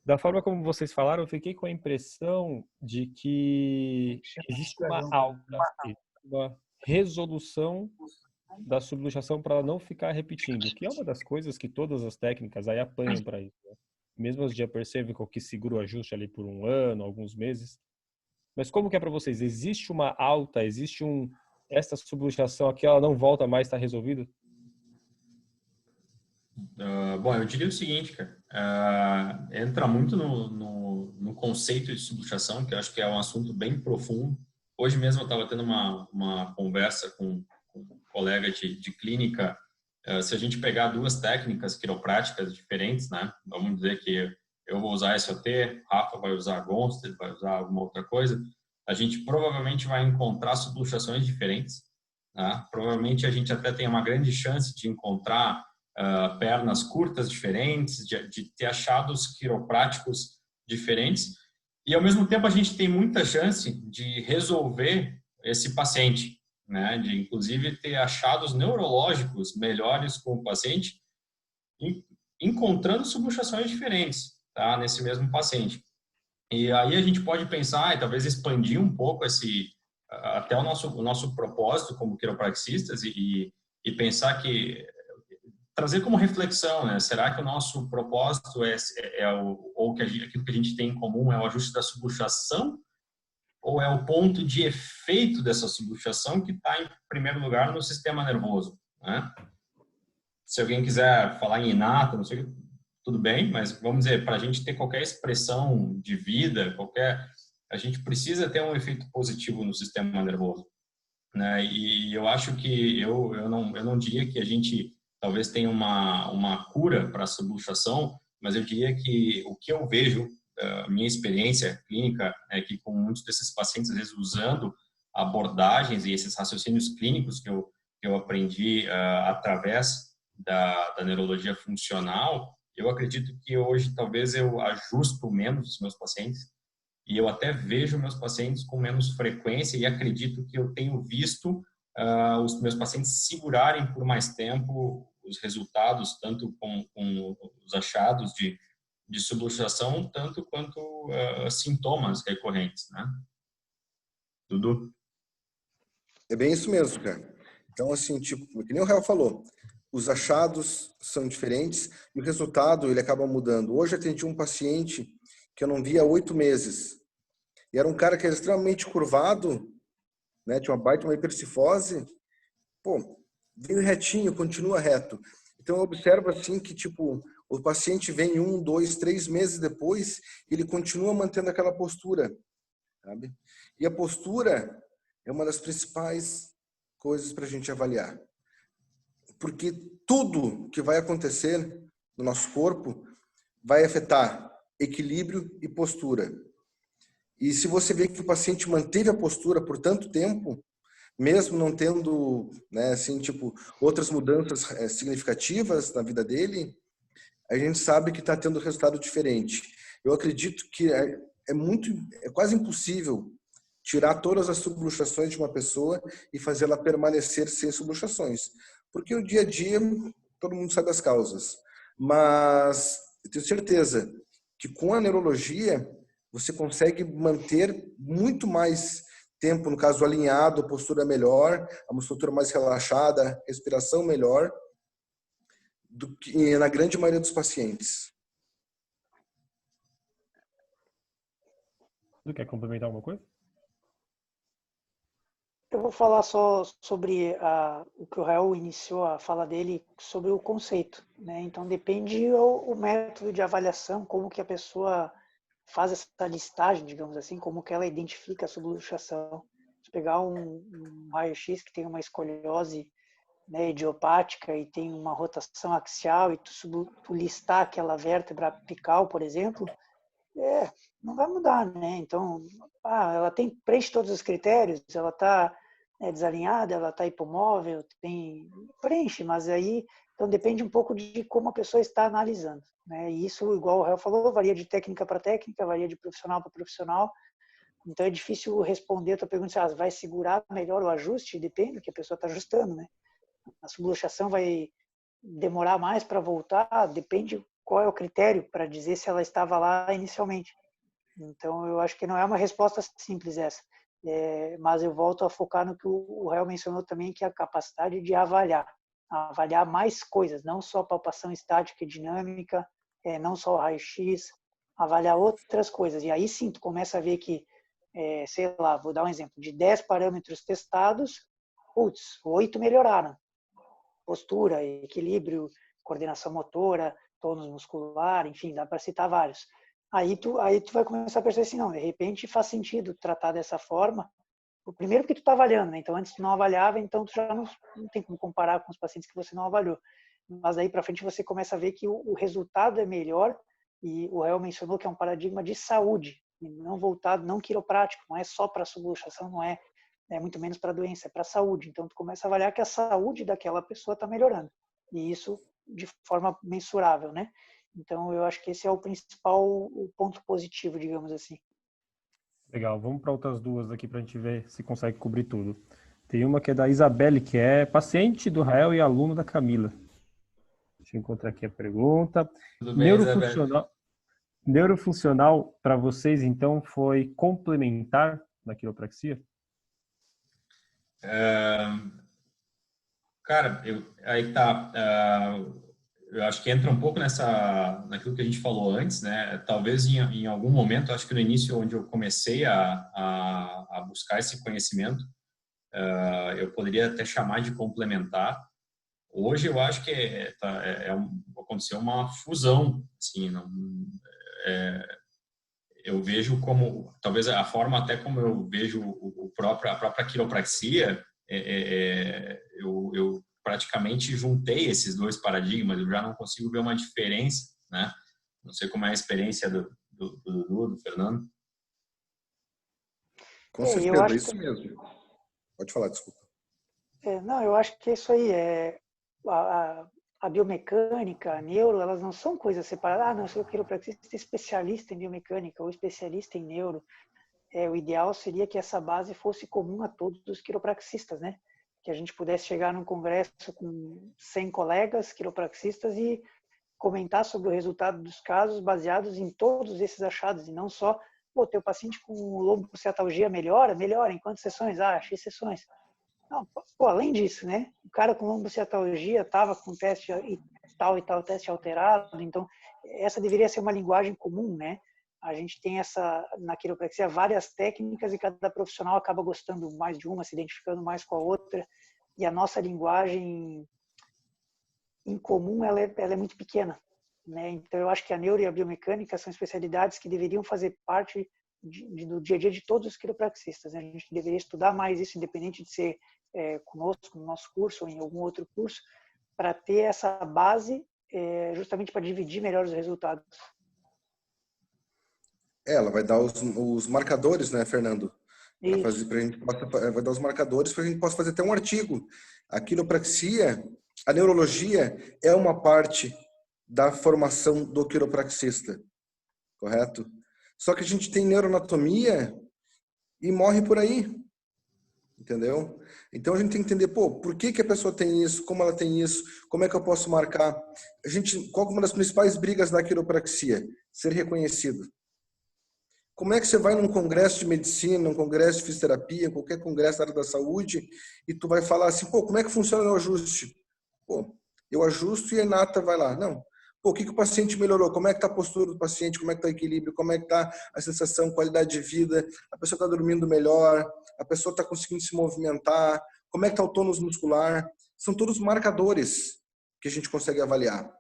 Da forma como vocês falaram, eu fiquei com a impressão de que existe uma resolução da subluxação para ela não ficar repetindo, que é uma das coisas que todas as técnicas aí apanham para isso, né? Mesmo as de upper cervical que segura o ajuste ali por um ano, alguns meses. Mas como que é para vocês? Existe uma alta, essa subluxação aqui, ela não volta mais, está resolvido? Bom, eu diria o seguinte, cara. Entra muito no conceito de subluxação, que eu acho que é um assunto bem profundo. Hoje mesmo eu estava tendo uma conversa com um colega de clínica. Se a gente pegar duas técnicas quiropráticas diferentes, né? Vamos dizer que eu vou usar SOT, Rafa vai usar Gonstead, vai usar alguma outra coisa. A gente provavelmente vai encontrar subluxações diferentes, né? Provavelmente a gente até tem uma grande chance de encontrar pernas curtas diferentes, de ter achados quiropráticos diferentes, e ao mesmo tempo a gente tem muita chance de resolver esse paciente, né? De inclusive ter achados neurológicos melhores com o paciente, encontrando subluxações diferentes, tá? Nesse mesmo paciente. E aí a gente pode pensar e talvez expandir um pouco até o nosso propósito como quiropraxistas e pensar que trazer como reflexão, né? Será que o nosso propósito aquilo que a gente tem em comum é o ajuste da subluxação, ou é o ponto de efeito dessa subluxação que está em primeiro lugar no sistema nervoso, né? Se alguém quiser falar em inato, não sei, tudo bem, mas vamos dizer, para a gente ter qualquer expressão de vida, a gente precisa ter um efeito positivo no sistema nervoso, né? E eu acho que eu não diria que a gente talvez tenha uma cura para a subluxação, mas eu diria que o que eu vejo, a minha experiência clínica, é que com muitos desses pacientes, às vezes usando abordagens e esses raciocínios clínicos que eu aprendi através da neurologia funcional, eu acredito que hoje talvez eu ajusto menos os meus pacientes e eu até vejo meus pacientes com menos frequência e acredito que eu tenho visto os meus pacientes segurarem por mais tempo os resultados, tanto com os achados de subluxação, tanto quanto sintomas recorrentes, né? Dudu? É bem isso mesmo, cara. Então, assim, tipo, que nem o Rael falou, os achados são diferentes e o resultado, ele acaba mudando. Hoje eu atendi um paciente que eu não via há 8 meses. E era um cara que era extremamente curvado, né? Tinha uma hipercifose. Pô, veio retinho, continua reto. Então eu observo assim que, tipo, o paciente vem 1, 2, 3 meses depois, ele continua mantendo aquela postura, sabe? E a postura é uma das principais coisas para a gente avaliar. Porque tudo que vai acontecer no nosso corpo vai afetar equilíbrio e postura. E se você vê que o paciente manteve a postura por tanto tempo, mesmo não tendo, né, assim, tipo, outras mudanças significativas na vida dele, a gente sabe que está tendo resultado diferente. Eu acredito que é quase impossível tirar todas as subluxações de uma pessoa e fazê-la permanecer sem subluxações. Porque o dia a dia, todo mundo sabe as causas. Mas eu tenho certeza que com a neurologia, você consegue manter muito mais tempo, no caso, alinhado, a postura melhor, a musculatura mais relaxada, a respiração melhor, do que na grande maioria dos pacientes. Você quer complementar alguma coisa? Eu vou falar só sobre o que o Rael iniciou a fala dele sobre o conceito, né? Então depende o método de avaliação, como que a pessoa faz essa listagem, digamos assim, como que ela identifica a subluxação. Se pegar um raio-x que tem uma escoliose, né, idiopática e tem uma rotação axial e tu listar aquela vértebra apical, por exemplo, não vai mudar, né? Então, ela preenche todos os critérios, ela está desalinhada, ela está hipomóvel, preenche, mas aí então depende um pouco de como a pessoa está analisando, né? E isso, igual o Rael falou, varia de técnica para técnica, varia de profissional para profissional. Então é difícil responder a tua pergunta, se vai segurar melhor o ajuste, depende do que a pessoa está ajustando, né? A subluxação vai demorar mais para voltar, depende qual é o critério para dizer se ela estava lá inicialmente? Então, eu acho que não é uma resposta simples essa. Mas eu volto a focar no que o Rael mencionou também, que é a capacidade de avaliar mais coisas, não só palpação estática e dinâmica, não só o raio-x, avaliar outras coisas. E aí sim, tu começa a ver que, sei lá, vou dar um exemplo, de 10 parâmetros testados, 8 melhoraram. Postura, equilíbrio, coordenação motora, tônus muscular, enfim, dá para citar vários. Aí tu vai começar a perceber assim, não, de repente faz sentido tratar dessa forma. O primeiro que tu está avaliando, né? Então antes tu não avaliava, então tu já não tem como comparar com os pacientes que você não avaliou. Mas aí para frente você começa a ver que o resultado é melhor, e o Rael mencionou que é um paradigma de saúde, não voltado, não quiroprático, não é só para subluxação, não é muito menos para doença, é para saúde. Então tu começa a avaliar que a saúde daquela pessoa está melhorando, e isso de forma mensurável, né? Então, eu acho que esse é o principal ponto positivo, digamos assim. Legal, vamos para outras duas aqui para a gente ver se consegue cobrir tudo. Tem uma que é da Isabelle, que é paciente do Rael e aluno da Camila. Deixa eu encontrar aqui a pergunta. Tudo bem, Neurofuncional para vocês, então, foi complementar na quiropraxia? Cara, aí tá. Eu acho que entra um pouco naquilo que a gente falou antes, né? Talvez em algum momento, acho que no início, onde eu comecei a buscar esse conhecimento, eu poderia até chamar de complementar. Hoje eu acho que aconteceu uma fusão, assim, eu vejo como, talvez a forma até como eu vejo a própria quiropraxia, eu praticamente juntei esses dois paradigmas, eu já não consigo ver uma diferença, né? Não sei como é a experiência do Dudu, do Fernando. Com certeza, é isso mesmo. Pode falar, desculpa. Não, eu acho que é isso aí. A biomecânica, a neuro, elas não são coisas separadas. Ah, não, eu sou quiropraxista especialista em biomecânica ou especialista em neuro. O ideal seria que essa base fosse comum a todos os quiropraxistas, né? Que a gente pudesse chegar num congresso com 100 colegas quiropraxistas e comentar sobre o resultado dos casos baseados em todos esses achados, e não só, teu paciente com lombociatalgia melhora em quantas sessões? X sessões. Não, além disso, né? O cara com lombociatalgia estava com teste e tal teste alterado, então essa deveria ser uma linguagem comum, né? A gente tem na quiropraxia várias técnicas e cada profissional acaba gostando mais de uma, se identificando mais com a outra, e a nossa linguagem em comum ela é muito pequena, né? Então eu acho que a neuro e a biomecânica são especialidades que deveriam fazer parte do dia a dia de todos os quiropraxistas, né? A gente deveria estudar mais isso, independente de ser conosco, no nosso curso ou em algum outro curso, para ter essa base justamente para dividir melhor os resultados. Ela vai dar os marcadores, né, Fernando? Vai dar os marcadores para a gente possa fazer até um artigo. A quiropraxia, a neurologia é uma parte da formação do quiropraxista, correto? Só que a gente tem neuroanatomia e morre por aí, entendeu? Então a gente tem que entender, por que a pessoa tem isso, como ela tem isso, como é que eu posso marcar? Qual é uma das principais brigas da quiropraxia? Ser reconhecido. Como é que você vai num congresso de medicina, num congresso de fisioterapia, qualquer congresso da área da saúde, e tu vai falar assim, como é que funciona o ajuste? Eu ajusto e a Renata vai lá. Não. O que o paciente melhorou? Como é que está a postura do paciente? Como é que está o equilíbrio? Como é que está a sensação, qualidade de vida? A pessoa está dormindo melhor? A pessoa está conseguindo se movimentar? Como é que está o tônus muscular? São todos marcadores que a gente consegue avaliar.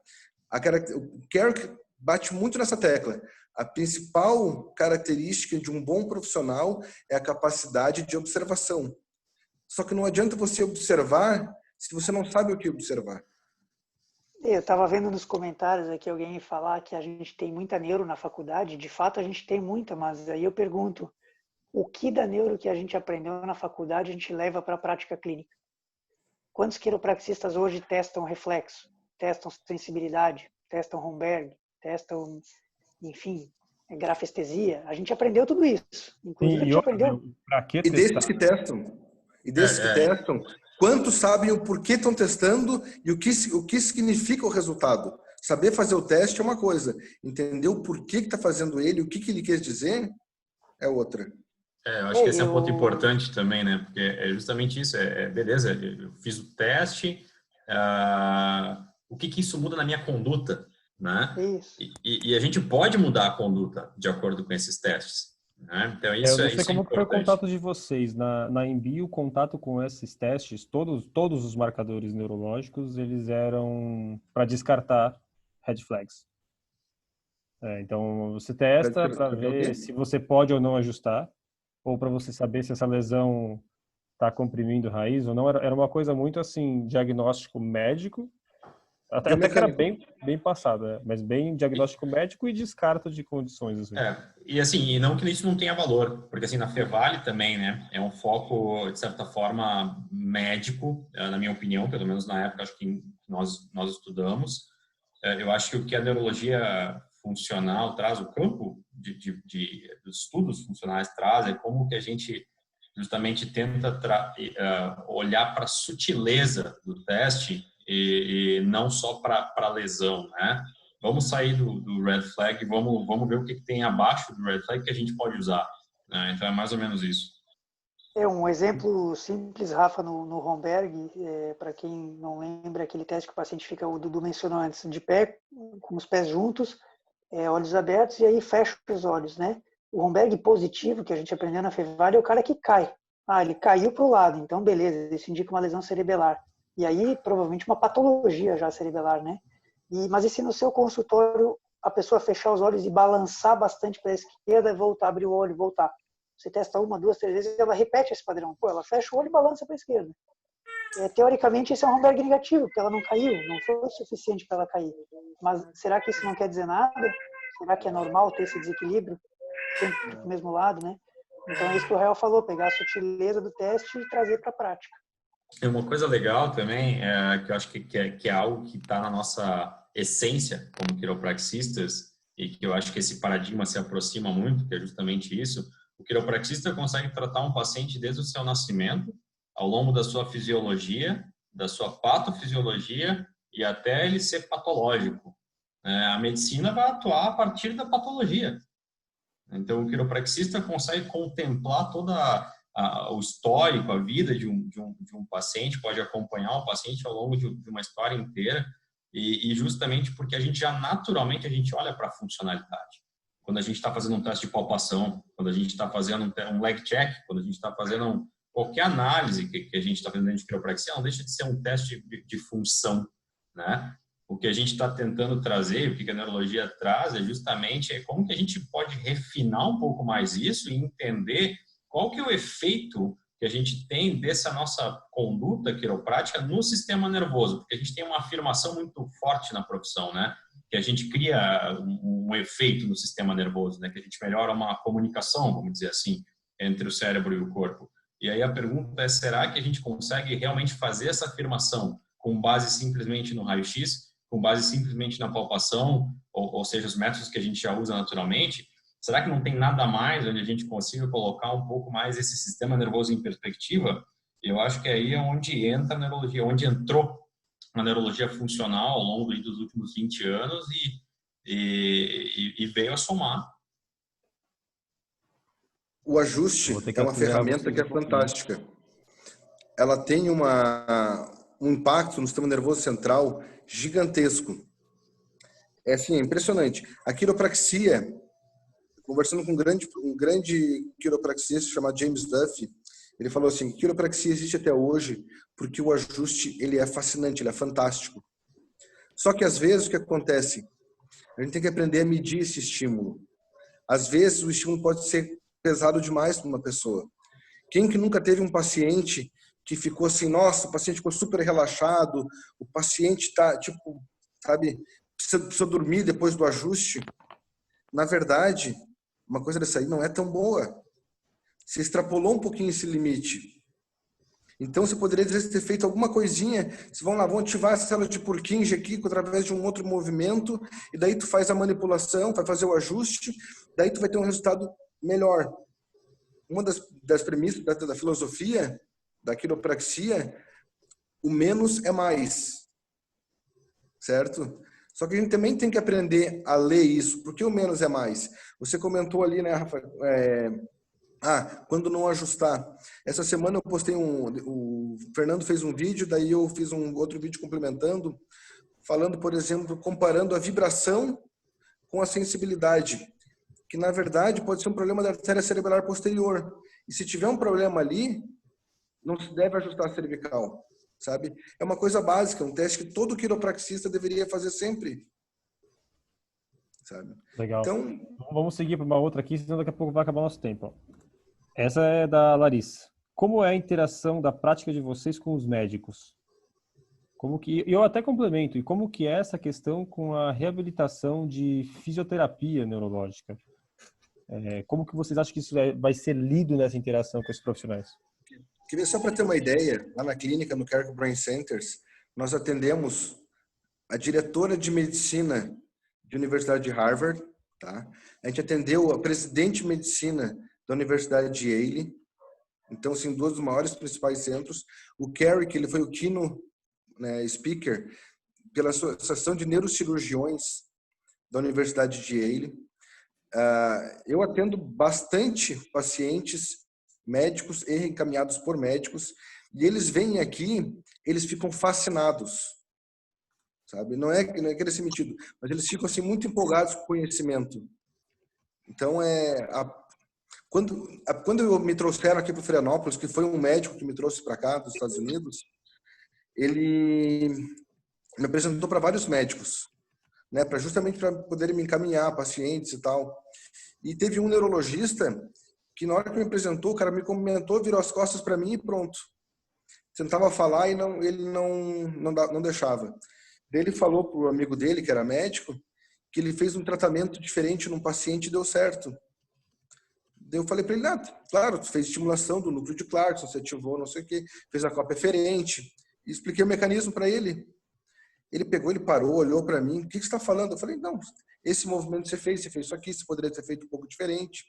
O Carrick bate muito nessa tecla. A principal característica de um bom profissional é a capacidade de observação. Só que não adianta você observar se você não sabe o que observar. Eu estava vendo nos comentários aqui alguém falar que a gente tem muita neuro na faculdade. De fato, a gente tem muita, mas aí eu pergunto, o que da neuro que a gente aprendeu na faculdade a gente leva para a prática clínica? Quantos quiropraxistas hoje testam reflexo, testam sensibilidade, testam Romberg, testam, enfim, grafestesia? A gente aprendeu tudo isso. Inclusive, a gente aprendeu. E desses que testam, quantos sabem o porquê estão testando e o que significa o resultado? Saber fazer o teste é uma coisa. Entender o porquê que está fazendo ele, o que ele quer dizer, é outra. Eu acho que esse é um ponto importante também, né? Porque é justamente isso. Beleza, eu fiz o teste, o que isso muda na minha conduta, né? Isso. E a gente pode mudar a conduta de acordo com esses testes, né? Então, Eu não sei isso como é foi o importante. contato de vocês. Na Embi, o contato com esses testes, todos os marcadores neurológicos, eles eram para descartar red flags. Então, você testa para ver se você pode ou não ajustar, ou para você saber se essa lesão está comprimindo raiz ou não. Era uma coisa muito assim, diagnóstico médico, até que era bem passado, mas bem diagnóstico médico e descarto de condições. Assim. E não que isso não tenha valor, porque assim, na Fevale também, né, é um foco, de certa forma, médico, na minha opinião, pelo menos na época, acho que nós estudamos. Eu acho que o que a neurologia funcional traz, o campo dos estudos funcionais traz, é como que a gente justamente tenta olhar para a sutileza do teste e não só para a lesão, né? Vamos sair do red flag, vamos ver o que tem abaixo do red flag que a gente pode usar, né? Então é mais ou menos isso. Um exemplo simples, Rafa, no Romberg, para quem não lembra, aquele teste que o paciente fica, o Dudu mencionou antes, de pé, com os pés juntos, olhos abertos, e aí fecha os olhos, né? O Romberg positivo, que a gente aprendeu na Fevale, é o cara que cai. Ele caiu para o lado, então beleza, isso indica uma lesão cerebelar. E aí, provavelmente, uma patologia já cerebelar, né? Mas e se no seu consultório a pessoa fechar os olhos e balançar bastante para a esquerda e voltar, abrir o olho e voltar? Você testa 1, 2, 3 vezes e ela repete esse padrão. Ela fecha o olho e balança para a esquerda. Teoricamente, esse é um Romberg negativo, porque ela não caiu, não foi o suficiente para ela cair. Mas será que isso não quer dizer nada? Será que é normal ter esse desequilíbrio sempre do mesmo lado, né? Então é isso que o Rael falou, pegar a sutileza do teste e trazer para a prática. Uma coisa legal também, que eu acho que é algo que está na nossa essência como quiropraxistas, e que eu acho que esse paradigma se aproxima muito, que é justamente isso. O quiropraxista consegue tratar um paciente desde o seu nascimento, ao longo da sua fisiologia, da sua patofisiologia e até ele ser patológico. A medicina vai atuar a partir da patologia. Então, o quiropraxista consegue contemplar toda o histórico, a vida de um paciente, pode acompanhar o paciente ao longo de uma história inteira, e justamente porque a gente já naturalmente a gente olha para a funcionalidade. Quando a gente está fazendo um teste de palpação, quando a gente está fazendo um leg check, quando a gente está fazendo qualquer análise que a gente está fazendo dentro de quiropraxia, não deixa de ser um teste de função, né? O que a gente está tentando trazer, o que a neurologia traz, é justamente como que a gente pode refinar um pouco mais isso e entender qual que é o efeito que a gente tem dessa nossa conduta quiroprática no sistema nervoso, porque a gente tem uma afirmação muito forte na profissão, né? Que a gente cria um efeito no sistema nervoso, né? Que a gente melhora uma comunicação, vamos dizer assim, entre o cérebro e o corpo. E aí a pergunta é, será que a gente consegue realmente fazer essa afirmação com base simplesmente no raio-x, com base simplesmente na palpação, ou seja, os métodos que a gente já usa naturalmente? Será que não tem nada mais onde a gente consiga colocar um pouco mais esse sistema nervoso em perspectiva? Eu acho que aí é onde entra a neurologia, onde entrou a neurologia funcional ao longo dos últimos 20 anos e veio a somar. O ajuste é uma ferramenta que é fantástica. Ela tem um impacto no sistema nervoso central gigantesco. É assim, impressionante. A quiropraxia, conversando com um grande quiropraxista chamado James Duffy, ele falou assim, que quiropraxia existe até hoje porque o ajuste ele é fascinante, ele é fantástico. Só que às vezes o que acontece? A gente tem que aprender a medir esse estímulo. Às vezes o estímulo pode ser pesado demais para uma pessoa. Quem que nunca teve um paciente que ficou assim, nossa, o paciente ficou super relaxado, o paciente tá, tipo, sabe, precisa dormir depois do ajuste? Na verdade, uma coisa dessa aí não é tão boa. Você extrapolou um pouquinho esse limite. Então, você poderia ter feito alguma coisinha, vão ativar essa célula de Purkinje aqui através de um outro movimento, e daí tu faz a manipulação, vai fazer o ajuste, daí tu vai ter um resultado melhor. Uma das premissas da filosofia, da quiropraxia, o menos é mais. Certo? Só que a gente também tem que aprender a ler isso, porque o menos é mais. Você comentou ali, né, Rafa? Quando não ajustar. Essa semana eu postei o Fernando fez um vídeo, daí eu fiz um outro vídeo complementando, falando, por exemplo, comparando a vibração com a sensibilidade, que na verdade pode ser um problema da artéria cerebral posterior. E se tiver um problema ali, não se deve ajustar a cervical, sabe? É uma coisa básica, um teste que todo quiropraxista deveria fazer sempre, sabe? Legal. Então, Vamos seguir para uma outra aqui, senão daqui a pouco vai acabar o nosso tempo. Ó. Essa é da Larissa. Como é a interação da prática de vocês com os médicos? Eu até complemento, e como que é essa questão com a reabilitação de fisioterapia neurológica? Como que vocês acham que isso vai ser lido nessa interação com esses profissionais? queria só para ter uma ideia, lá na clínica, no Carrick Brain Centers, nós atendemos a diretora de medicina da Universidade de Harvard, tá? A gente atendeu a presidente de medicina da Universidade de Yale, então, assim, dois dos maiores principais centros. O Carrick, ele foi o keynote, né, speaker pela Associação de Neurocirurgiões da Universidade de Yale. Eu atendo bastante pacientes médicos e encaminhados por médicos, e eles vêm aqui, eles ficam fascinados, sabe? Não é querer ser metido, mas eles ficam assim muito empolgados com o conhecimento. Então, quando me trouxeram aqui para o Florianópolis, que foi um médico que me trouxe para cá, dos Estados Unidos, ele me apresentou para vários médicos, né, justamente para poderem me encaminhar pacientes e tal. E teve um neurologista que, na hora que me apresentou, o cara me cumprimentou, virou as costas para mim e pronto. Tentava falar e ele não deixava. Daí ele falou pro amigo dele, que era médico, que ele fez um tratamento diferente num paciente e deu certo. Daí eu falei para ele, claro, tu fez estimulação do núcleo de Clarkson, você ativou não sei o quê, fez a cópia eferente. E expliquei o mecanismo para ele. Ele pegou, ele parou, olhou para mim, o que você está falando? Eu falei, não, esse movimento você fez isso aqui, você poderia ter feito um pouco diferente.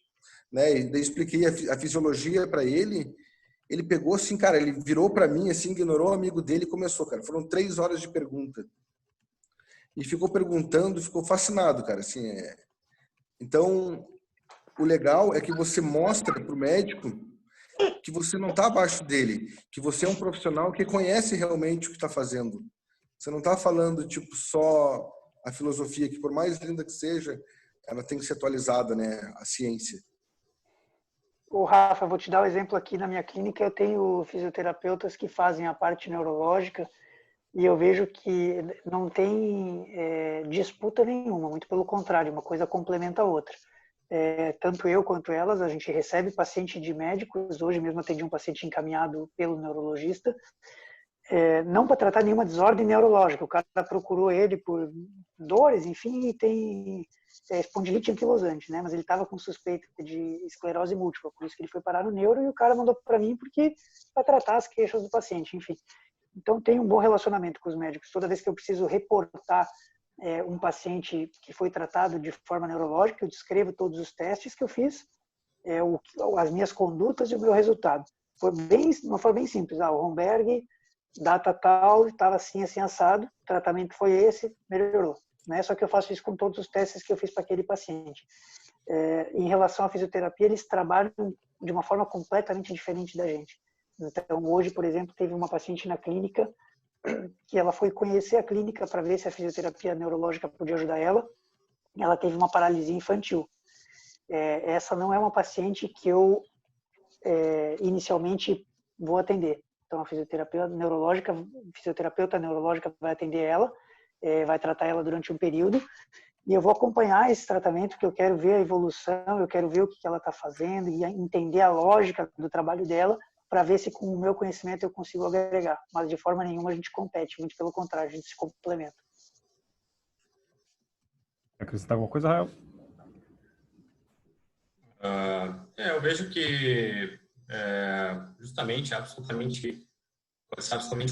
Né? E daí expliquei a fisiologia para ele. Ele pegou assim, cara, ele virou para mim, assim, ignorou o amigo dele e começou, cara. Foram 3 horas de pergunta. E ficou perguntando, ficou fascinado, cara. Assim, Então, o legal é que você mostra para o médico que você não está abaixo dele, que você é um profissional que conhece realmente o que está fazendo. Você não está falando, tipo, só a filosofia, que por mais linda que seja, ela tem que ser atualizada, né? A ciência. Ô, Rafa, vou te dar um exemplo aqui na minha clínica. Eu tenho fisioterapeutas que fazem a parte neurológica e eu vejo que não tem disputa nenhuma, muito pelo contrário, uma coisa complementa a outra. Tanto eu quanto elas, a gente recebe paciente de médicos. Hoje mesmo atendi um paciente encaminhado pelo neurologista, não para tratar nenhuma desordem neurológica. O cara procurou ele por dores, enfim, e tem espondilite anquilosante, né? Mas ele estava com suspeita de esclerose múltipla, por isso que ele foi parar no neuro, e o cara mandou para mim para tratar as queixas do paciente, enfim. Então, tem um bom relacionamento com os médicos. Toda vez que eu preciso reportar um paciente que foi tratado de forma neurológica, eu descrevo todos os testes que eu fiz, as minhas condutas e o meu resultado. Uma forma bem simples. O Romberg, data tal, estava assim, assim, assado, o tratamento foi esse, melhorou. Né? Só que eu faço isso com todos os testes que eu fiz para aquele paciente. Em relação à fisioterapia, eles trabalham de uma forma completamente diferente da gente. Então, hoje, por exemplo, teve uma paciente na clínica que ela foi conhecer a clínica para ver se a fisioterapia neurológica podia ajudar ela. Ela teve uma paralisia infantil. Essa não é uma paciente que eu inicialmente vou atender. Então, a fisioterapeuta neurológica vai atender ela, vai tratar ela durante um período, e eu vou acompanhar esse tratamento, porque eu quero ver a evolução, eu quero ver o que ela está fazendo e entender a lógica do trabalho dela, para ver se com o meu conhecimento eu consigo agregar. Mas de forma nenhuma a gente compete, muito pelo contrário, a gente se complementa. Quer acrescentar alguma coisa, Rael? Eu vejo que justamente, absolutamente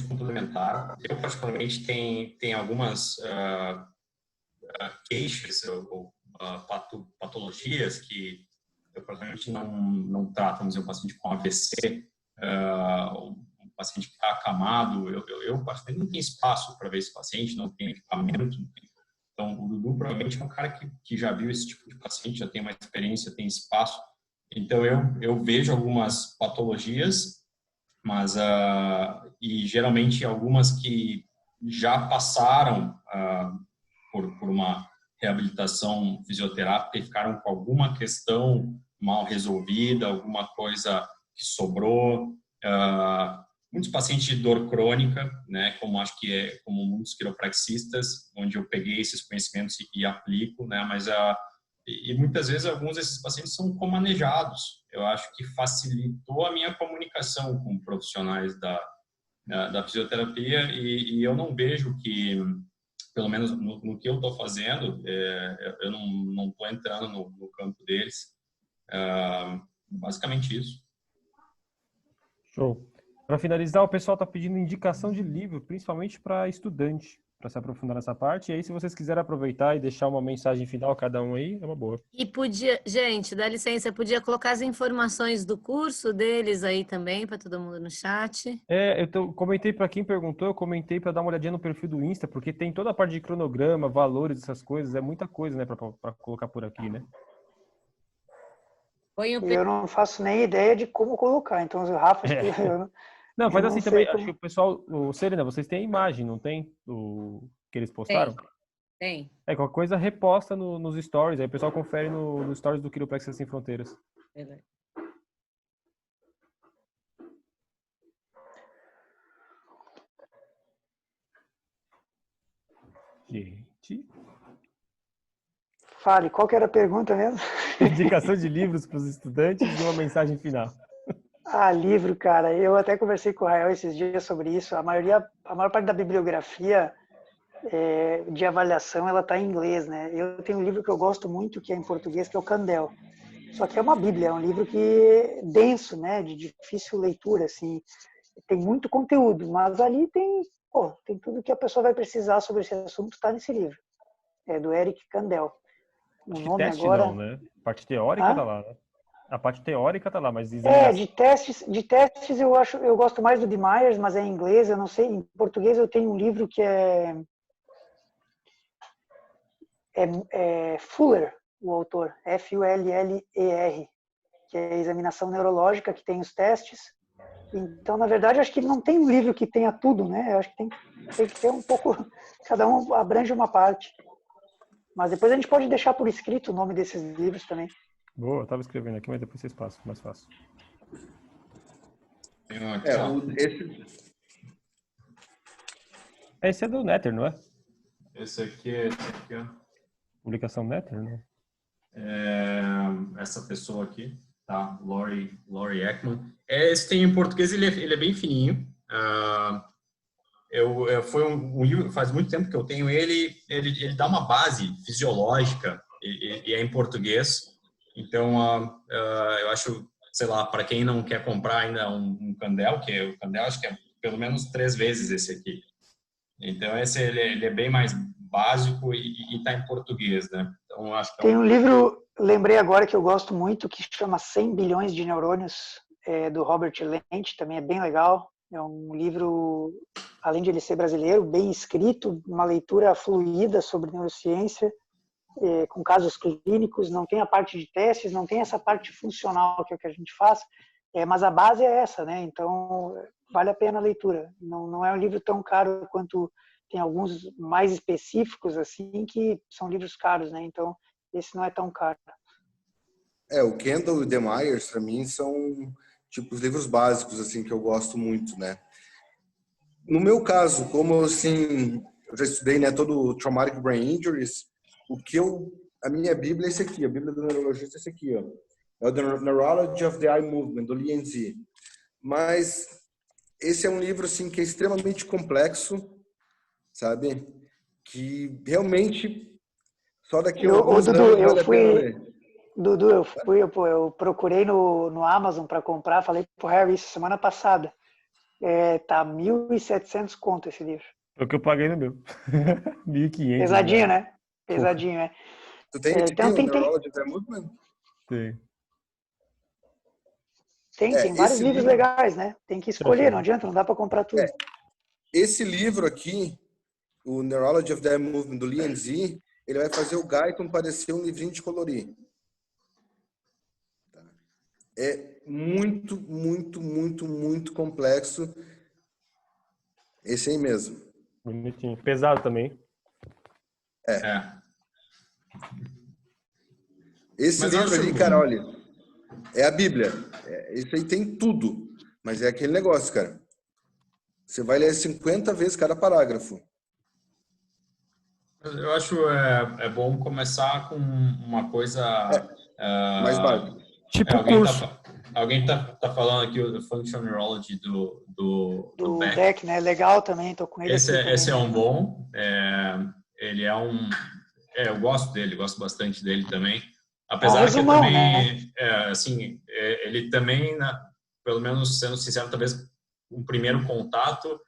complementar. Eu, particularmente, tenho algumas queixas ou patologias que eu, particularmente, não trato. Vamos dizer, um paciente com AVC, um paciente que está acamado. Eu particularmente, não tenho espaço para ver esse paciente, não tenho equipamento, não tenho Então, o Dudu provavelmente é um cara que já viu esse tipo de paciente, já tem uma experiência, tem espaço. Então, eu vejo algumas patologias, mas e geralmente algumas que já passaram por uma reabilitação fisioterápica e ficaram com alguma questão mal resolvida, alguma coisa que sobrou. Muitos pacientes de dor crônica, né, como acho que é como muitos quiropraxistas, onde eu peguei esses conhecimentos e aplico, né, mas e muitas vezes alguns desses pacientes são comanejados. Eu acho que facilitou a minha comunicação com profissionais da fisioterapia e eu não vejo que, pelo menos no que eu estou fazendo, eu não estou entrando no campo deles. Basicamente isso. Show. Para finalizar, o pessoal está pedindo indicação de livro, principalmente para estudante, para se aprofundar nessa parte. E aí, se vocês quiserem aproveitar e deixar uma mensagem final, cada um aí, é uma boa. E podia, gente, dá licença, podia colocar as informações do curso deles aí também, para todo mundo no chat. Comentei para quem perguntou, eu comentei para dar uma olhadinha no perfil do Insta, porque tem toda a parte de cronograma, valores, essas coisas, é muita coisa, né, para colocar por aqui, né? Eu não faço nem ideia de como colocar, então o Rafa escreveu. Não, faz assim também. Como... Acho que o pessoal, Serena, vocês têm a imagem, não tem? O que eles postaram? Tem. Qualquer coisa reposta nos stories, aí o pessoal confere nos stories do Quiropraxia Sem Fronteiras. Beleza. Gente. Fale, qual que era a pergunta mesmo? Indicação de livros para os estudantes e uma mensagem final. Livro, cara. Eu até conversei com o Rael esses dias sobre isso. A maior parte da bibliografia de avaliação, ela está em inglês, né? Eu tenho um livro que eu gosto muito, que é em português, que é o Candel. Só que é uma bíblia, é um livro que é denso, né? De difícil leitura, assim. Tem muito conteúdo, mas ali tem tudo que a pessoa vai precisar sobre esse assunto, está nesse livro. É do Eric Kandel. O Acho que nome teste agora... não, né? A parte teórica tá lá, né? A parte teórica tá lá, mas de testes eu gosto mais do de Myers, mas é em inglês, eu não sei. Em português eu tenho um livro que é Fuller, o autor, F-U-L-L-E-R, que é a examinação neurológica, que tem os testes. Então, na verdade, acho que não tem um livro que tenha tudo, né? Eu acho que tem que ter um pouco, cada um abrange uma parte. Mas depois a gente pode deixar por escrito o nome desses livros também. Boa, eu tava escrevendo aqui, mas depois vocês passam, mais fácil. Esse é do Netter, não é? Esse aqui, ó. Publicação Netter, né? Essa pessoa aqui, tá? Laurie Ekman. Esse tem em português, ele é bem fininho. Foi um livro, faz muito tempo que eu tenho ele dá uma base fisiológica e é em português. Então, eu acho, sei lá, para quem não quer comprar ainda um Candel, o Candel acho que é pelo menos 3 vezes esse aqui. Então, esse ele é bem mais básico e está em português, né? Então, acho que tem um livro, lembrei agora, que eu gosto muito, que chama 100 bilhões de neurônios, do Robert Lent, também é bem legal. É um livro, além de ele ser brasileiro, bem escrito, uma leitura fluida sobre neurociência, com casos clínicos, não tem a parte de testes, não tem essa parte funcional que é o que a gente faz, mas a base é essa, né? Então, vale a pena a leitura. Não é um livro tão caro quanto tem alguns mais específicos, assim, que são livros caros, né? Então, esse não é tão caro. O Kendall e o The Myers, para mim, são tipo os livros básicos, assim, que eu gosto muito, né? No meu caso, como, assim, eu já estudei, né, todo o Traumatic Brain Injuries, a minha Bíblia é esse aqui, a Bíblia do neurologista é esse aqui, ó. É o The Neurology of the Eye Movement, do Lien Zi. Mas esse é um livro, assim, que é extremamente complexo, sabe? Que realmente só daqui a alguns anos vale a pena ler. Dudu, eu procurei no Amazon para comprar, falei pro Harry isso semana passada. Tá 1.700 conto esse livro. É o que eu paguei no meu. 1.500. Pesadinho, né? Pesadinho, é. Tu tem esse então, aqui, o Neurology of the Movement? Tem vários livros legais, né? Tem que escolher, não adianta, não dá para comprar tudo. Esse livro aqui, o Neurology of the Movement do Li Enzi, ele vai fazer o Guyton parecer um livrinho de colorir. É muito, muito, muito, muito complexo. Esse aí mesmo. Bonitinho. Pesado também. Esse Mas livro ali, cara, olha, é a Bíblia. Isso aí tem tudo. Mas é aquele negócio, cara. Você vai ler 50 vezes cada parágrafo. Eu acho bom começar com uma coisa Mais básico. Tipo curso. Alguém tá falando aqui o Functional Neurology do Beck. Beck, né? Legal também, tô com ele aqui Esse é também. um bom. Ele é um... eu gosto dele, gosto bastante dele também. Apesar que eu também... assim, ele também, pelo menos sendo sincero, talvez um primeiro contato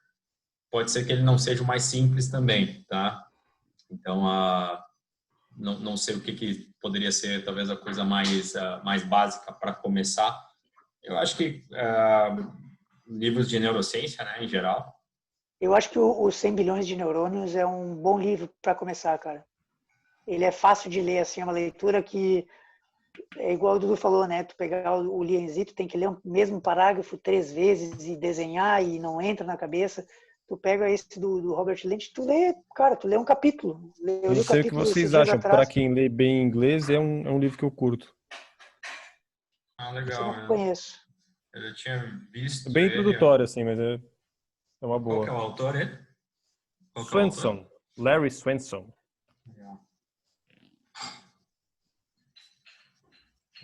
pode ser que ele não seja o mais simples também, tá? Então, não sei o que poderia ser talvez a coisa mais básica para começar. Eu acho que livros de neurociência, né, em geral. Eu acho que os 100 bilhões de neurônios é um bom livro para começar, cara. Ele é fácil de ler, assim, é uma leitura que é igual o Dudu falou, né? Tu pegar o Li Enzi, tu tem que ler o mesmo parágrafo 3 vezes e desenhar e não entra na cabeça. Tu pega esse do Robert Lynch, tu lê, cara, tu lê um capítulo. Eu Não li o sei o que capítulo vocês esses dias acham. atrás. Para quem lê bem inglês, é um livro que eu curto. Legal. Esse eu não conheço. Eu já tinha visto Bem ele. introdutório, assim, mas é uma boa. Qual que é o autor, ele? Swenson. Larry Swenson.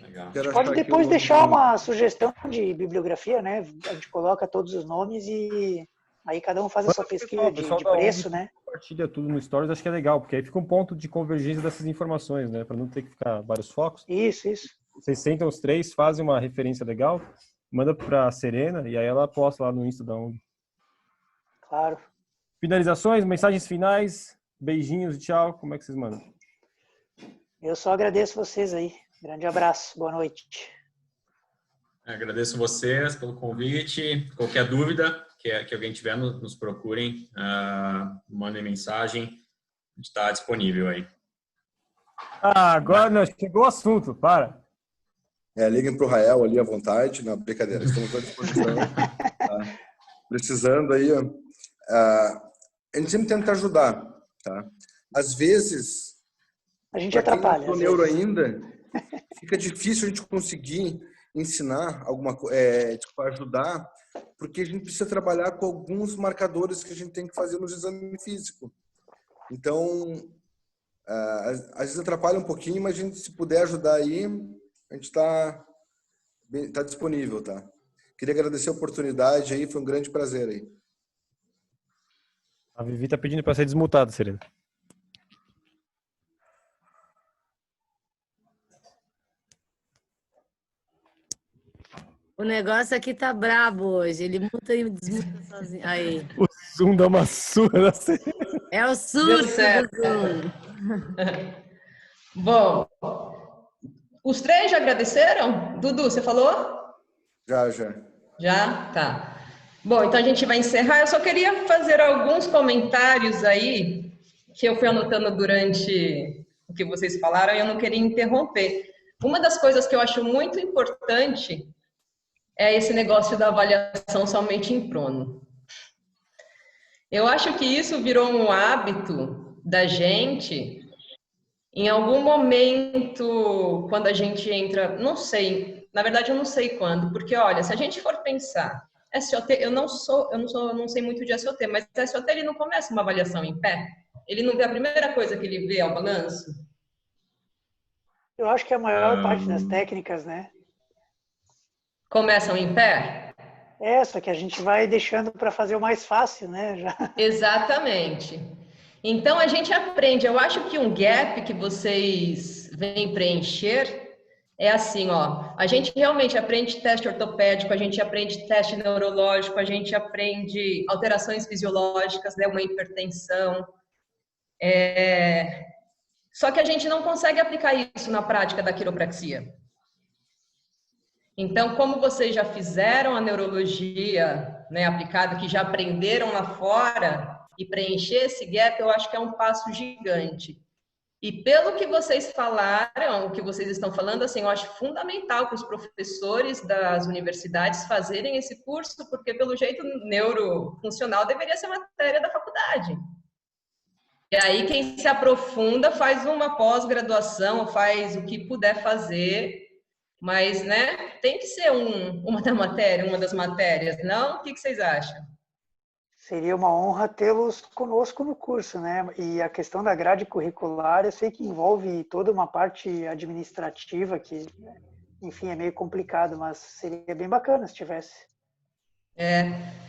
Legal. Pode depois deixar uma sugestão de bibliografia, né? A gente coloca todos os nomes e aí cada um faz a sua pesquisa de preço, né? Compartilha tudo no Stories, acho que é legal, porque aí fica um ponto de convergência dessas informações, né? Para não ter que ficar vários focos. Isso. Vocês sentam os três, fazem uma referência legal, manda para a Serena e aí ela posta lá no Insta da ONG. Claro. Finalizações, mensagens finais, beijinhos e tchau. Como é que vocês mandam? Eu só agradeço vocês aí. Grande abraço, boa noite. Agradeço vocês pelo convite. Qualquer dúvida que alguém tiver, nos procurem, mandem mensagem, a gente está disponível aí. Agora não, chegou o assunto, para. Liguem para o Rael ali à vontade, na brincadeira, estamos à disposição. Tá? Precisando aí, a gente sempre tenta ajudar, tá? Às vezes, a gente atrapalha. Quem não neuro ainda, fica difícil a gente conseguir ensinar alguma coisa, ajudar, porque a gente precisa trabalhar com alguns marcadores que a gente tem que fazer no exame físico. Então, às vezes atrapalha um pouquinho, mas a gente, se puder ajudar aí, a gente está disponível, tá? Queria agradecer a oportunidade aí, foi um grande prazer aí. A Vivi tá pedindo para ser desmutada, Serena. O negócio aqui tá brabo hoje. Ele muta e desmuta sozinho. Aí. O Zoom dá uma surra na Serena. É o surto do Zoom. Bom, os três já agradeceram? Dudu, você falou? Já. Já? Tá. Bom, então a gente vai encerrar. Eu só queria fazer alguns comentários aí que eu fui anotando durante o que vocês falaram e eu não queria interromper. Uma das coisas que eu acho muito importante é esse negócio da avaliação somente em prono. Eu acho que isso virou um hábito da gente. Em algum momento, quando a gente entra, não sei, na verdade eu não sei quando, porque olha, se a gente for pensar, SOT, eu não sei muito de SOT, mas SOT ele não começa uma avaliação em pé? Ele não vê a primeira coisa que ele vê é o balanço? Eu acho que a maior parte das técnicas, né? Começam em pé? Só que a gente vai deixando para fazer o mais fácil, né? Já. Exatamente. Então a gente aprende, eu acho que um gap que vocês vêm preencher é assim, ó, a gente realmente aprende teste ortopédico, a gente aprende teste neurológico, a gente aprende alterações fisiológicas, né, uma hipertensão, só que a gente não consegue aplicar isso na prática da quiropraxia. Então, como vocês já fizeram a neurologia, né, aplicada, que já aprenderam lá fora, e preencher esse gap, eu acho que é um passo gigante. E pelo que vocês falaram, o que vocês estão falando, assim, eu acho fundamental que os professores das universidades fazerem esse curso, porque pelo jeito neurofuncional deveria ser matéria da faculdade. E aí quem se aprofunda faz uma pós-graduação, faz o que puder fazer, mas, né, tem que ser uma das matérias, não? O que vocês acham? Seria uma honra tê-los conosco no curso, né? E a questão da grade curricular, eu sei que envolve toda uma parte administrativa que, enfim, é meio complicado, mas seria bem bacana se tivesse.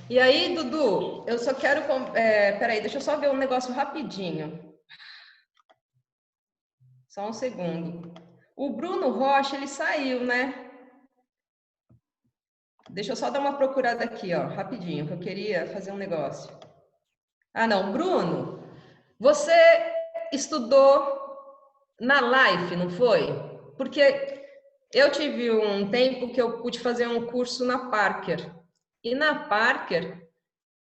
E aí, Dudu, eu só quero... peraí, deixa eu só ver um negócio rapidinho. Só um segundo. O Bruno Rocha, ele saiu, né? Deixa eu só dar uma procurada aqui, ó, rapidinho, que eu queria fazer um negócio. Ah, não, Bruno, você estudou na Life, não foi? Porque eu tive um tempo que eu pude fazer um curso na Parker. E na Parker,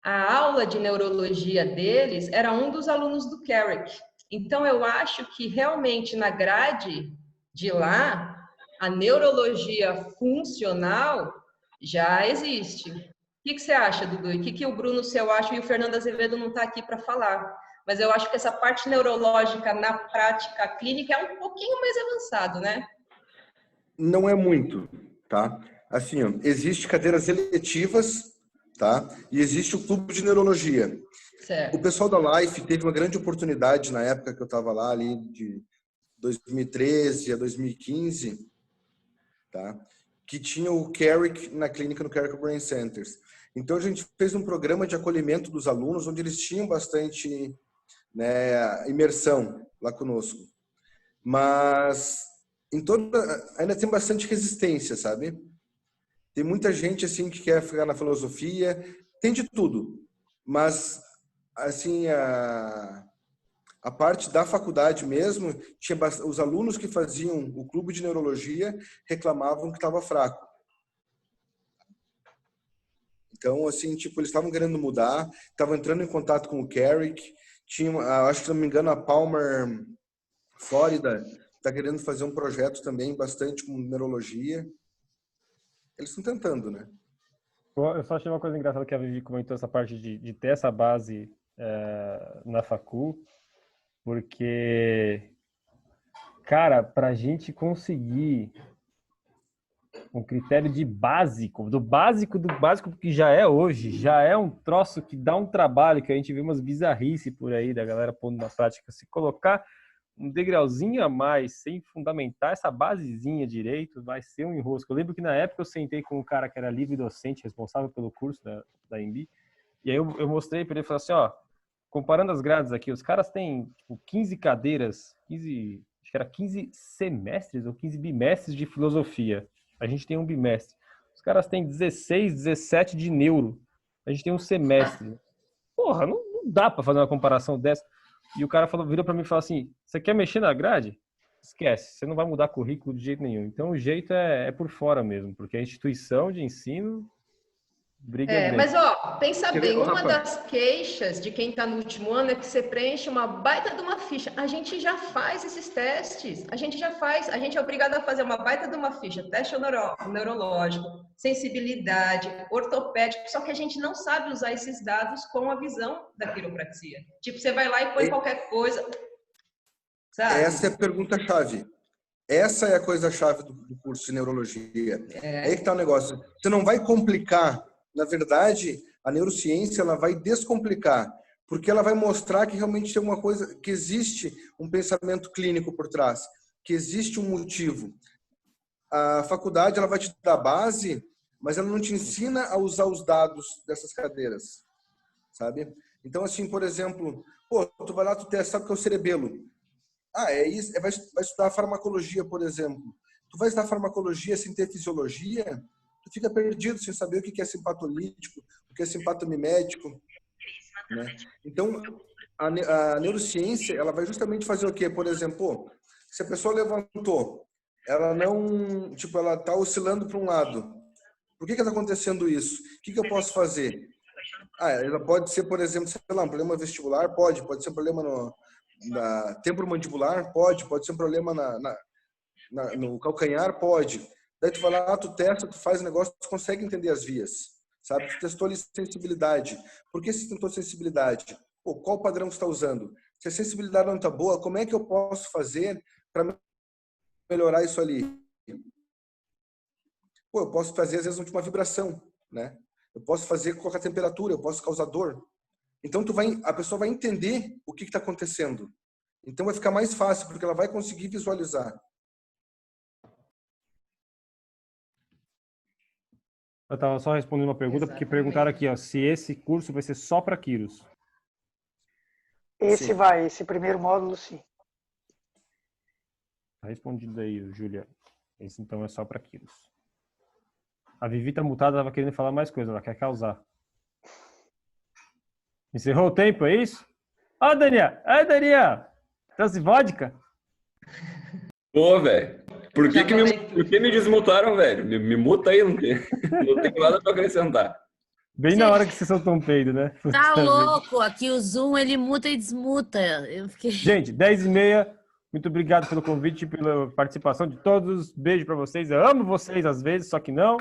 a aula de neurologia deles era um dos alunos do Carrick. Então, eu acho que realmente na grade de lá, a neurologia funcional já existe. O que você acha, Dudu? E o que o Bruno seu acha? E o Fernando Azevedo não está aqui para falar. Mas eu acho que essa parte neurológica na prática clínica é um pouquinho mais avançado, né? Não é muito, tá? Assim, ó, existe cadeiras eletivas, tá? E existe o clube de neurologia. Certo. O pessoal da Life teve uma grande oportunidade na época que eu estava lá, ali de 2013 a 2015, tá? Que tinha o Carrick na clínica no Carrick Brain Centers. Então a gente fez um programa de acolhimento dos alunos, onde eles tinham bastante, né, imersão lá conosco. Mas ainda tem bastante resistência, sabe? Tem muita gente assim que quer ficar na filosofia, tem de tudo. Mas assim, a parte da faculdade mesmo, tinha os alunos que faziam o clube de neurologia reclamavam que estava fraco. Então, assim, tipo, eles estavam querendo mudar, estavam entrando em contato com o Carrick, tinha, acho que, se não me engano, a Palmer, Flórida, está querendo fazer um projeto também bastante com neurologia. Eles estão tentando, né? Eu só achei uma coisa engraçada que a Vivi comentou, essa parte de ter essa base na facul, porque, cara, pra gente conseguir um critério de básico, do básico, que já é hoje, já é um troço que dá um trabalho, que a gente vê umas bizarrices por aí da galera pondo na prática, se colocar um degrauzinho a mais, sem fundamentar essa basezinha direito, vai ser um enrosco. Eu lembro que na época eu sentei com um cara que era livre docente, responsável pelo curso da EMB, e aí eu mostrei para ele e falei assim, ó, comparando as grades aqui, os caras têm tipo, 15 cadeiras, acho que era 15 semestres ou 15 bimestres de filosofia. A gente tem um bimestre. Os caras têm 16, 17 de neuro. A gente tem um semestre. Porra, não dá para fazer uma comparação dessa. E o cara virou para mim e falou assim, você quer mexer na grade? Esquece, você não vai mudar currículo de jeito nenhum. Então o jeito é por fora mesmo, porque a instituição de ensino briga grande. Mas ó, pensa bem, uma Rafa? das queixas de quem está no último ano é que você preenche uma baita de uma ficha. A gente já faz esses testes, a gente é obrigado a fazer uma baita de uma ficha, teste neurológico, sensibilidade, ortopédico, só que a gente não sabe usar esses dados com a visão da quiropraxia. Tipo, você vai lá e põe qualquer coisa, sabe? Essa é a pergunta-chave. Essa é a coisa-chave do curso de neurologia. Aí que tá o negócio. Você não vai complicar. Na verdade, a neurociência ela vai descomplicar, porque ela vai mostrar que realmente tem uma coisa, que existe um pensamento clínico por trás, que existe um motivo. A faculdade ela vai te dar base, mas ela não te ensina a usar os dados dessas cadeiras, sabe? Então, assim, por exemplo, tu vai lá, tu testa, sabe o que é o cerebelo? É isso, vai estudar farmacologia, por exemplo. Tu vai estudar farmacologia sem ter fisiologia, tu fica perdido sem saber o que é simpatolítico, o que é simpatomimético, né? Então, a neurociência, ela vai justamente fazer o quê? Por exemplo, se a pessoa levantou ela não, tipo, ela tá oscilando para um lado. Por que está acontecendo isso? O que eu posso fazer? Ela pode ser, por exemplo, sei lá, um problema vestibular, pode ser um problema na temporomandibular, pode ser um problema no calcanhar, pode. Daí tu vai lá, tu testa, tu faz o negócio, tu consegue entender as vias, sabe? Tu testou ali sensibilidade. Por que você tentou sensibilidade? Pô, qual padrão você está usando? Se a sensibilidade não está boa, como é que eu posso fazer para melhorar isso ali? Pô, eu posso fazer, às vezes, uma vibração, né? Eu posso fazer com a temperatura, eu posso causar dor. Então, a pessoa vai entender o que está acontecendo. Então, vai ficar mais fácil, porque ela vai conseguir visualizar. Eu estava só respondendo uma pergunta, porque perguntaram aqui, ó, se esse curso vai ser só para quiros. Esse primeiro módulo, sim. Tá respondido aí, Júlia. Esse, então, é só para quiros. A Vivi tá mutada, ela querendo falar mais coisa, ela quer causar. Encerrou o tempo, é isso? Ó, Daniel! Trouxe vodka? Pô, velho. Por que me desmutaram, velho? Me muta aí, não tem nada pra acrescentar. Bem na hora que vocês soltam um peido, né? Tá louco, aqui o Zoom ele muta e desmuta. Gente, 10h30, muito obrigado pelo convite, pela participação de todos. Beijo pra vocês, eu amo vocês às vezes, só que não.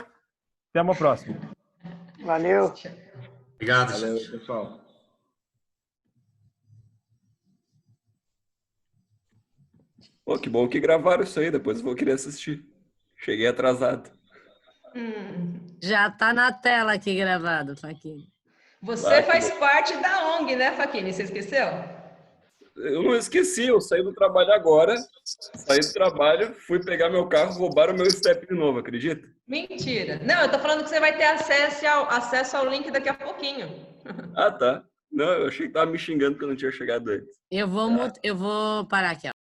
Até uma próxima. Valeu. Obrigado. Valeu, pessoal. Pô, que bom que gravaram isso aí, depois eu vou querer assistir. Cheguei atrasado. Já tá na tela aqui gravado, Faquini. Você faz parte da ONG, né, Faquini? Você esqueceu? Eu não esqueci, eu saí do trabalho agora, fui pegar meu carro, roubaram meu step de novo, acredita? Mentira. Não, eu tô falando que você vai ter acesso ao link daqui a pouquinho. Ah, tá. Não, eu achei que tava me xingando porque eu não tinha chegado antes. Eu vou parar aqui, ó.